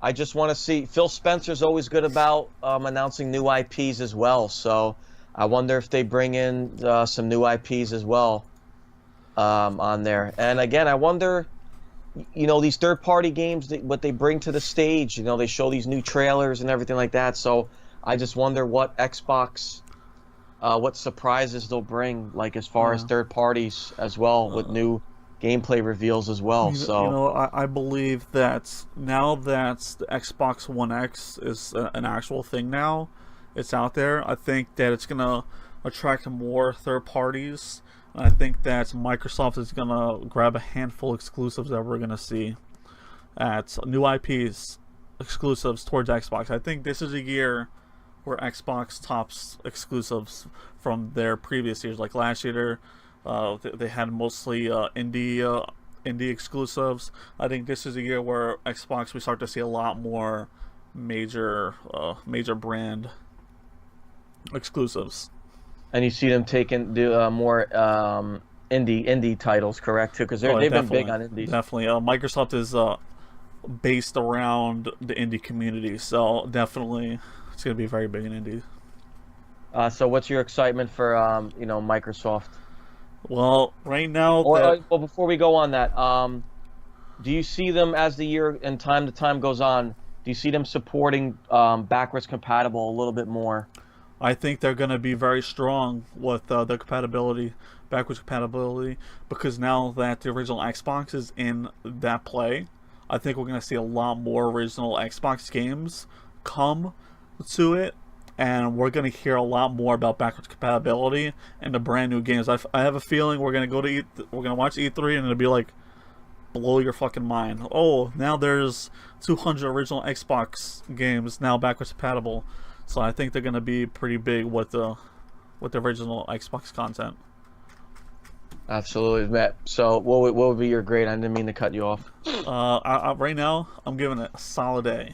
I just want to see. Phil Spencer's always good about announcing new IPs as well. So I wonder if they bring in some new IPs as well on there. And again, I wonder, you know, these third-party games, what they bring to the stage. You know, they show these new trailers and everything like that. So I just wonder what Xbox, what surprises they'll bring, like as far as third parties as well, with new gameplay reveals as well. So you know, I believe that now that the Xbox One X is an actual thing now, it's out there. I think that it's gonna attract more third parties. And I think that Microsoft is gonna grab a handful of exclusives that we're gonna see at new IPs exclusives towards Xbox. I think this is a year where Xbox tops exclusives from their previous years. Like last year, they had mostly indie exclusives. I think this is a year where Xbox we start to see a lot more major brand exclusives. and you see them taking more indie titles, correct too? Because they've been big on indies. Definitely, Microsoft is based around the indie community, so definitely it's gonna be very big in indie. So what's your excitement for Microsoft? Well, right now, Well, before we go on that, do you see them as the year and time to time goes on? Do you see them supporting backwards compatible a little bit more? I think they're going to be very strong with the compatibility, backwards compatibility, because now that the original Xbox is in that play, I think we're going to see a lot more original Xbox games come to it, and we're going to hear a lot more about backwards compatibility and the brand new games. I have a feeling we're going to we're going to watch E3 and it'll be like, blow your fucking mind. Oh, now there's 200 original Xbox games now backwards compatible. So I think they're going to be pretty big with the original Xbox content. Absolutely, Matt. So what would be your grade? I didn't mean to cut you off. Right now, I'm giving it a solid A.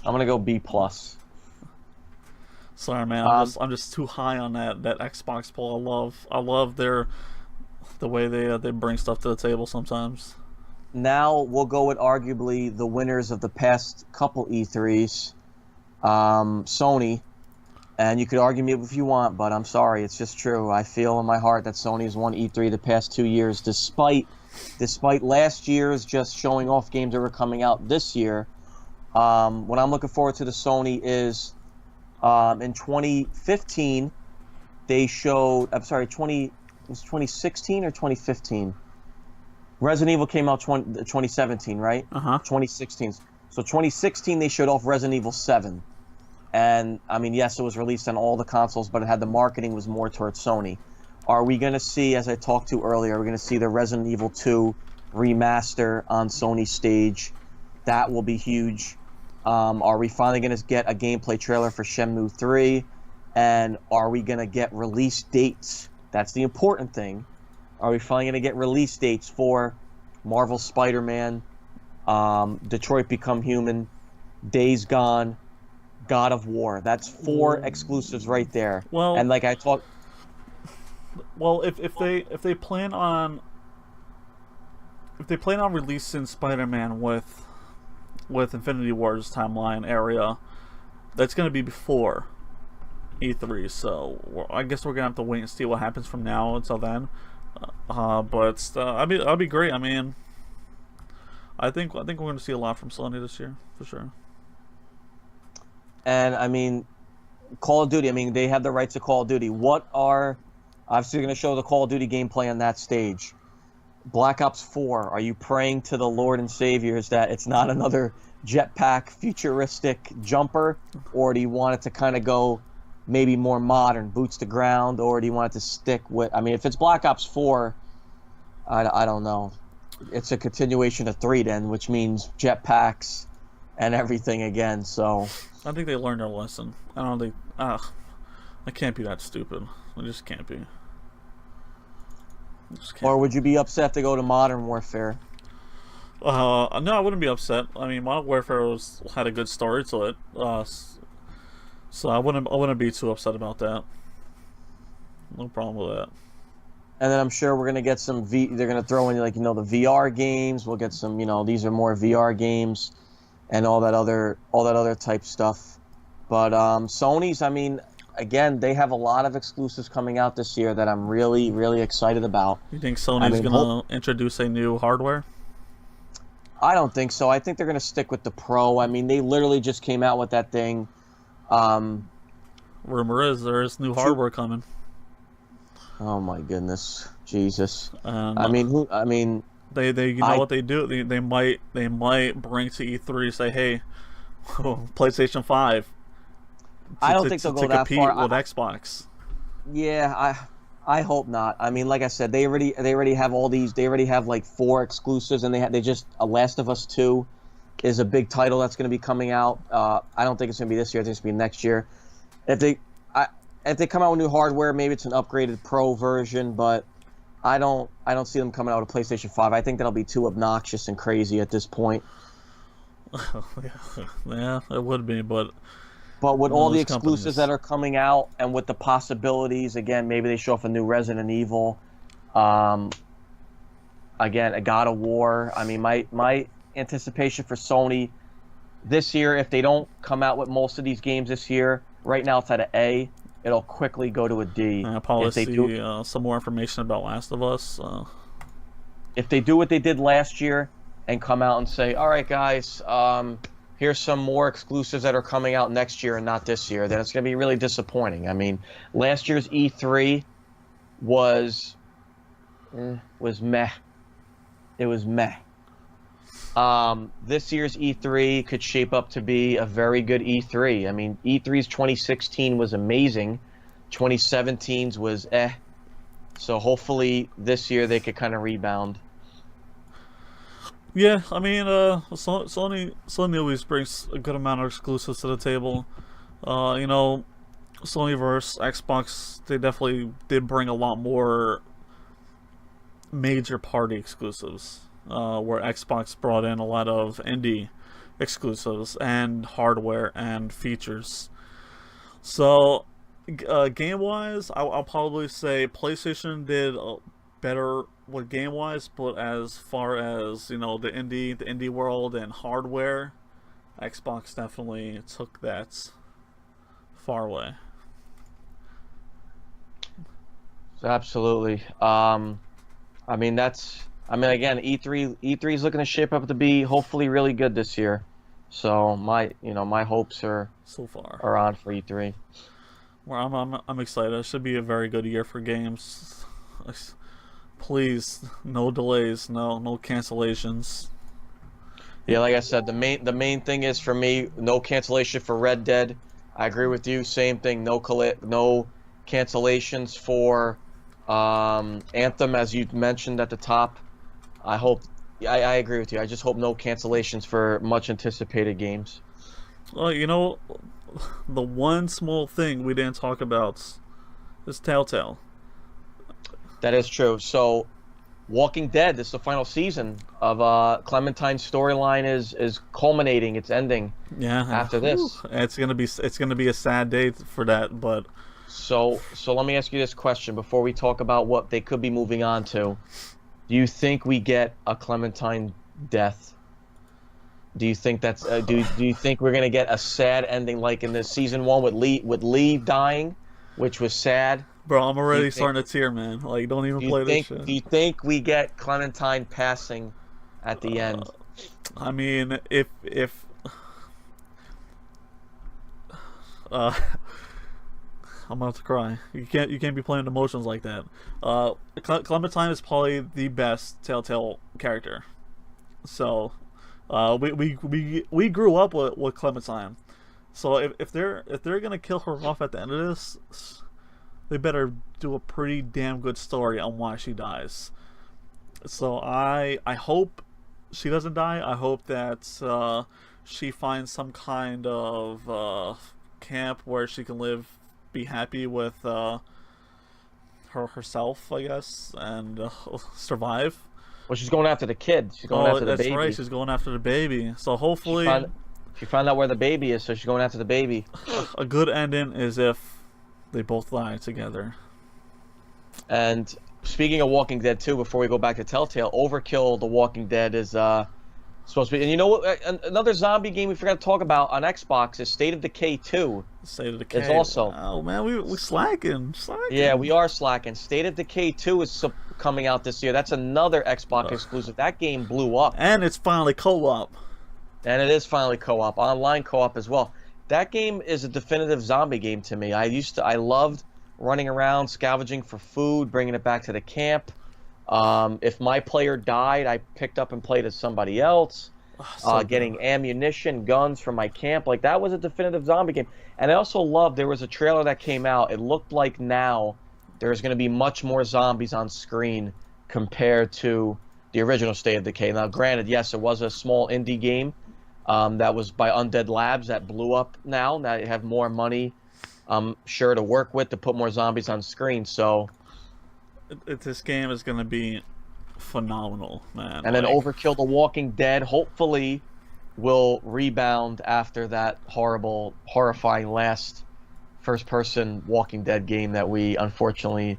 I'm gonna go B plus. Sorry, man. I'm just too high on that Xbox pull. I love the way they bring stuff to the table sometimes. Now we'll go with arguably the winners of the past couple E3s, Sony. And you could argue me if you want, but I'm sorry, it's just true. I feel in my heart that Sony has won E3 the past 2 years, despite last year's just showing off games that were coming out this year. What I'm looking forward to the Sony is in 2015 they showed. I'm sorry, it was 2016 or 2015. Resident Evil came out 2017, right? 2016. So 2016 they showed off Resident Evil 7. And, I mean, yes, it was released on all the consoles, but it had the marketing was more towards Sony. Are we going to see, as I talked to earlier, we're going to see the Resident Evil 2 remaster on Sony's stage? That will be huge. Are we finally going to get a gameplay trailer for Shenmue 3? And are we going to get release dates? That's the important thing. Are we finally going to get release dates for Marvel Spider-Man, Detroit Become Human, Days Gone, God of War. That's 4 exclusives right there. Well, And like I talked, if they plan on releasing Spider-Man with Infinity Ward's timeline area, that's going to be before E3. So I guess we're gonna have to wait and see what happens from now until then. But I'd be great. I mean, I think we're going to see a lot from Sony this year for sure. and I mean, Call of Duty. I mean, they have the rights to Call of Duty. What are obviously going to show the Call of Duty gameplay on that stage? Black Ops 4. Are you praying to the Lord and Saviors that it's not another jetpack futuristic jumper, or do you want it to kind of go maybe more modern, boots to ground, or do you want it to stick with? I mean, if it's Black Ops 4, I don't know. It's a continuation of 3 then, which means jetpacks and everything again. So I think they learned their lesson. I don't think. I can't be that stupid. I just can't be. Or would you be upset to go to Modern Warfare? No, I wouldn't be upset. I mean, Modern Warfare had a good story to it, so I wouldn't be too upset about that. No problem with that. And then I'm sure we're gonna get some they're gonna throw in, like, the VR games. We'll get some, these are more VR games, and all that other type stuff. But Sony's, I mean, again, they have a lot of exclusives coming out this year that I'm really, really excited about. You think Sony's gonna introduce a new hardware? I don't think so. I think they're gonna stick with the Pro. I mean, they literally just came out with that thing. Rumor is there is new hardware coming. Oh my goodness, Jesus! I mean, they what they do? They might bring to E3, say, hey, PlayStation 5. I don't think they'll go that far with Xbox. Yeah, I hope not. I mean, like I said, they already have all these. They already have like 4 exclusives, and they just Last of Us 2 is a big title that's going to be coming out. I don't think it's going to be this year. I think it's going to be next year. If they come out with new hardware, maybe it's an upgraded Pro version, but I don't see them coming out with a PlayStation 5. I think that'll be too obnoxious and crazy at this point. Yeah, it would be, but with all the exclusives that are coming out, and with the possibilities, again, maybe they show off a new Resident Evil, again, a God of War. I mean, my anticipation for Sony this year, if they don't come out with most of these games this year, right now it's at an A. It'll quickly go to a D. I'll probably see some more information about Last of Us. If they do what they did last year and come out and say, all right, guys, here's some more exclusives that are coming out next year and not this year, then it's going to be really disappointing. I mean, last year's E3 was meh. It was meh. This year's E3 could shape up to be a very good E3. I mean, E3's 2016 was amazing. 2017's was eh. So hopefully this year they could kind of rebound. Yeah, I mean, Sony always brings a good amount of exclusives to the table. Sony versus Xbox, they definitely did bring a lot more major party exclusives. Where Xbox brought in a lot of indie exclusives and hardware and features. So, game-wise, I'll probably say PlayStation did better with game-wise, but as far as the indie world and hardware, Xbox definitely took that far away. Absolutely. Again, E3 is looking to shape up to be hopefully really good this year. So my hopes are so far on for E3. Well, I'm excited. It should be a very good year for games. Please, no delays, no cancellations. Yeah, like I said, the main thing is for me, no cancellation for Red Dead. I agree with you. Same thing. No cancellations for Anthem, as you mentioned at the top. I agree with you. I just hope no cancellations for much anticipated games. Well, the one small thing we didn't talk about is Telltale. That is true. So Walking Dead. This is the final season of Clementine's storyline is culminating. It's ending Yeah. after this. It's gonna be a sad day for that, but So let me ask you this question before we talk about what they could be moving on to. Do you think we get a Clementine death? Do you think that's do you think we're gonna get a sad ending like in the season 1 with Lee dying, which was sad? bro, I'm already starting to tear, man. Like, don't even play this shit. Do you think we get Clementine passing at the end? I mean, if uh, I'm about to cry. You can't be playing emotions like that. Clementine is probably the best Telltale character. So, we grew up with Clementine. So if they're gonna kill her off at the end of this, they better do a pretty damn good story on why she dies. So I hope she doesn't die. I hope that she finds some kind of camp where she can live, be happy with herself, I guess, and survive. Well, she's going after the kid. She's going after the baby. That's right. She's going after the baby. So hopefully, she found out where the baby is, so she's going after the baby. A good ending is if they both die together. And speaking of Walking Dead too, before we go back to Telltale, Overkill: The Walking Dead is supposed to be. And you know what? Another zombie game we forgot to talk about on Xbox is State of Decay 2. State of Decay. It's also. Oh man, we slacking. Yeah, we are slacking. State of Decay 2 is coming out this year. That's another Xbox exclusive. That game blew up. And it's finally co-op. And it is finally co-op, online co-op as well. That game is a definitive zombie game to me. I loved running around, scavenging for food, bringing it back to the camp. If my player died, I picked up and played as somebody else. Getting ammunition, guns from my camp. Like, that was a definitive zombie game. And I also loved, there was a trailer that came out. It looked like now there's going to be much more zombies on screen compared to the original State of Decay. Now, granted, yes, it was a small indie game that was by Undead Labs that blew up now. Now you have more money, sure, to work with to put more zombies on screen. So this game is going to be phenomenal, man. And then Overkill: The Walking Dead hopefully will rebound after that horrifying last first-person Walking Dead game that we unfortunately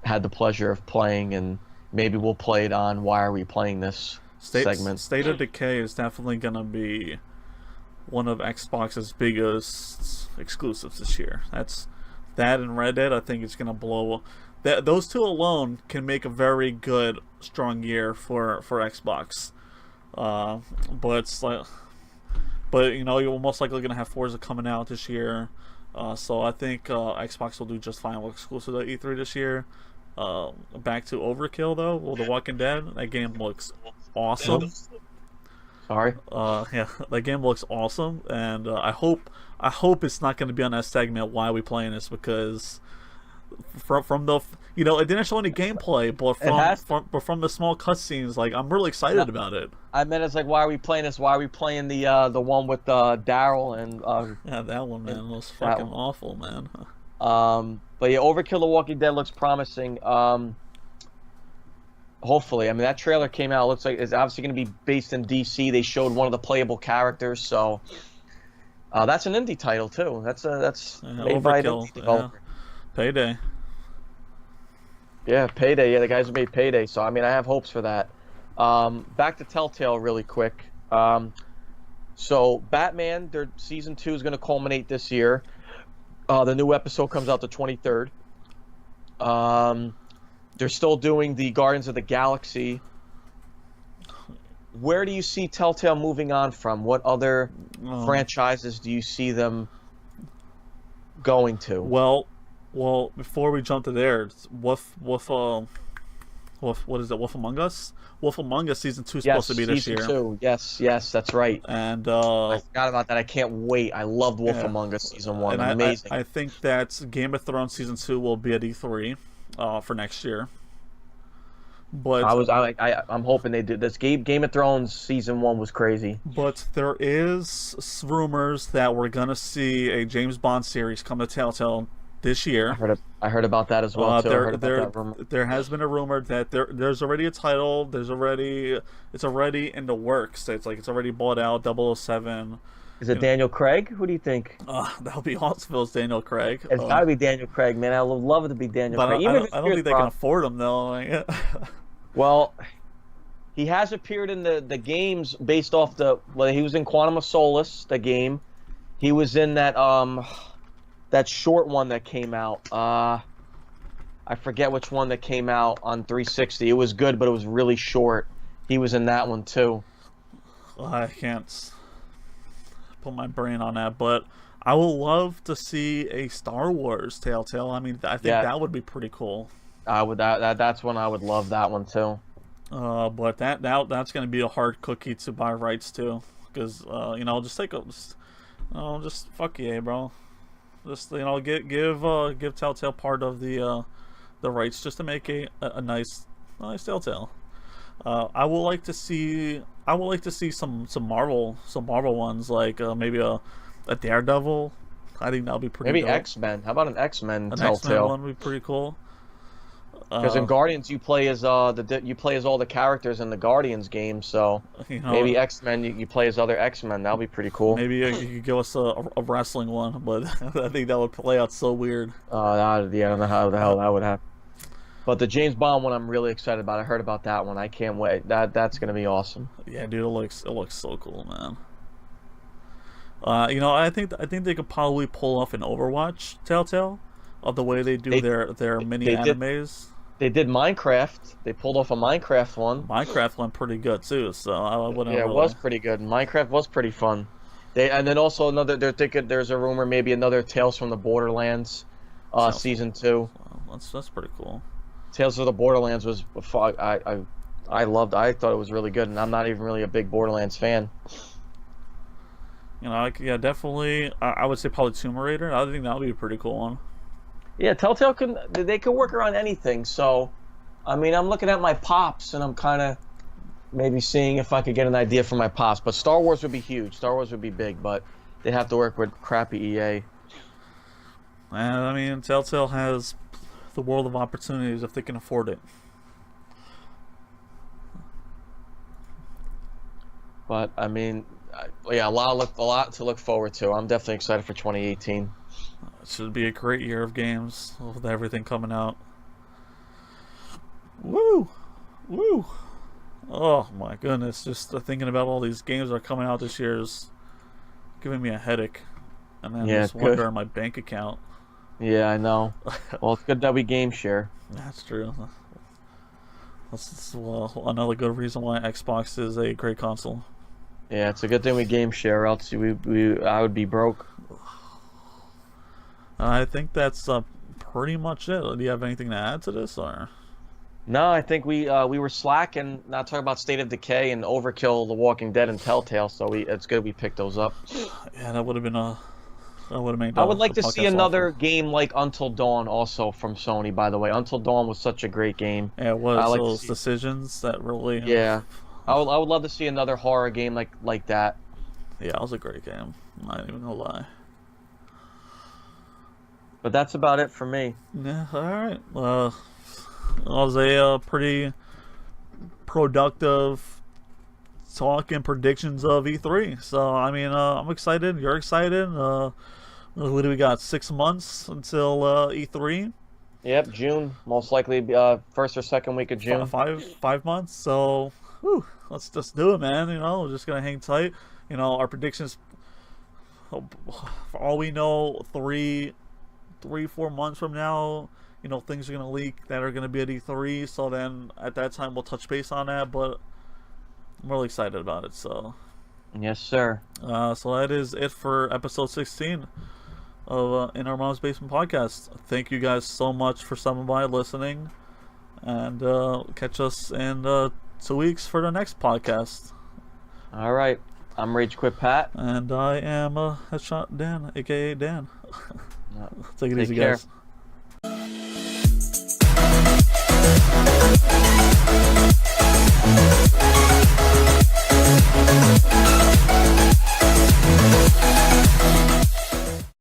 had the pleasure of playing, and maybe we'll play it on Why Are We Playing This segment. State of Decay is definitely going to be one of Xbox's biggest exclusives this year. That and Red Dead, I think it's going to blow. Those two alone can make a very good, strong year for Xbox. But you know, you're most likely going to have Forza coming out this year. So I think Xbox will do just fine with exclusive at E3 this year. Back to Overkill though, The Walking Dead. That game looks awesome. Sorry. Yeah, that game looks awesome, and I hope it's not going to be on that segment. Why are we playing this? Because from the, you know, it didn't show any gameplay, but from the small cutscenes, like, I'm really excited about it. I meant it's like, why are we playing this? Why are we playing the one with Daryl and yeah, that one, man, was fucking awful, man. But yeah, Overkill: The Walking Dead looks promising. Hopefully, I mean, that trailer came out. It looks like it's obviously going to be based in DC. They showed one of the playable characters, so that's an indie title too. That's made by an indie developer. Yeah. Payday. Yeah, Payday. Yeah, the guys who made Payday. So I mean, I have hopes for that. Back to Telltale really quick. So Batman, their season 2 is going to culminate this year. The new episode comes out the 23rd. They're still doing the Guardians of the Galaxy. Where do you see Telltale moving on from? What other franchises do you see them going to? Well, before we jump to there, what is it? Wolf Among Us? Wolf Among Us season 2 is supposed to be this year. Season 2. Yes, that's right. And I forgot about that. I can't wait. I loved Wolf Among Us season 1. And amazing. I think that Game of Thrones season 2 will be at E3 for next year. But I'm hoping they do this. Game of Thrones season 1 was crazy. But there is rumors that we're gonna see a James Bond series come to Telltale this year. I heard about that as well too. I heard about that rumor. There has been a rumor that there's already a title. It's already in the works. It's like it's already bought out. 007. Is it Daniel Craig? Who do you think? That would be awesome if it was Daniel Craig. It's gotta be Daniel Craig, man. I would love it to be Daniel Craig. I don't think they can afford him though. Like, well, he has appeared in the games based off he was in Quantum of Solace, the game. He was in that short one that came out. I forget which one that came out on 360. It was good, but it was really short. He was in that one too. I can't put my brain on that, but I would love to see a Star Wars Telltale. I mean, I think that would be pretty cool. That's one I would love that one too. But that's going to be a hard cookie to buy rights to, because just fuck yeah, bro. Just give Telltale part of the rights just to make a nice Telltale. I would like to see some Marvel ones, like maybe a Daredevil. I think that would be pretty. Maybe dope. X-Men. How about an X-Men Telltale? X-Men one would be pretty cool. Because in Guardians you play as all the characters in the Guardians game, so maybe X-Men you play as other X-Men. That'll be pretty cool. Maybe you could give us a wrestling one, but I think that would play out so weird. I don't know how the hell that would happen. But the James Bond one, I'm really excited about. I heard about that one. I can't wait. That's gonna be awesome. Yeah, dude, it looks so cool, man. I think they could probably pull off an Overwatch Telltale, of the way they do their mini animes. They did Minecraft. They pulled off a Minecraft one. Minecraft went pretty good too, so I wouldn't. Yeah, it was pretty good. Minecraft was pretty fun. And then also there's a rumor maybe another Tales from the Borderlands, season 2. Well, that's pretty cool. Tales of the Borderlands was I loved. I thought it was really good, and I'm not even really a big Borderlands fan. Definitely. I would say probably Tomb Raider. I think that would be a pretty cool one. Yeah, Telltale can work around anything. So, I mean, I'm looking at my pops, and I'm kind of maybe seeing if I could get an idea from my pops. But Star Wars would be huge. Star Wars would be big, but they'd have to work with crappy EA. And I mean, Telltale has the world of opportunities if they can afford it. But I mean, a lot to look forward to. I'm definitely excited for 2018. It should be a great year of games with everything coming out. Woo! Oh my goodness, just thinking about all these games that are coming out this year is giving me a headache. And then just wonder on my bank account. Yeah, I know. Well, it's good that we game share. That's true. That's another good reason why Xbox is a great console. Yeah, it's a good thing we game share, else I would be broke. I think that's pretty much it. Do you have anything to add to this, or? No, I think we were slacking, not talking about State of Decay and Overkill, The Walking Dead, and Telltale. So it's good we picked those up. Yeah, that would have been that would have made. I would like to see another game like Until Dawn, also from Sony. By the way, Until Dawn was such a great game. Yeah, it was. Those decisions that really. Yeah, I would love to see another horror game like that. Yeah, it was a great game. I'm not even gonna lie. But that's about it for me. Yeah, alright. It was a pretty productive talk and predictions of E3. So, I mean, I'm excited. You're excited. What do we got? 6 months until E3? Yep, June. Most likely first or second week of June. Five months. So, let's just do it, man. We're just going to hang tight. Our predictions, for all we know, 3-4 months from now, things are going to leak that are going to be at E3, so then at that time we'll touch base on that, but I'm really excited about it. So yes, sir. So that is it for episode 16 of In Our Mom's Basement Podcast. Thank you guys so much for stopping by, listening, and catch us in 2 weeks for the next podcast. All right, I'm Rage Quit Pat, and I am Headshot Dan, aka Dan. Take it easy, care. guys.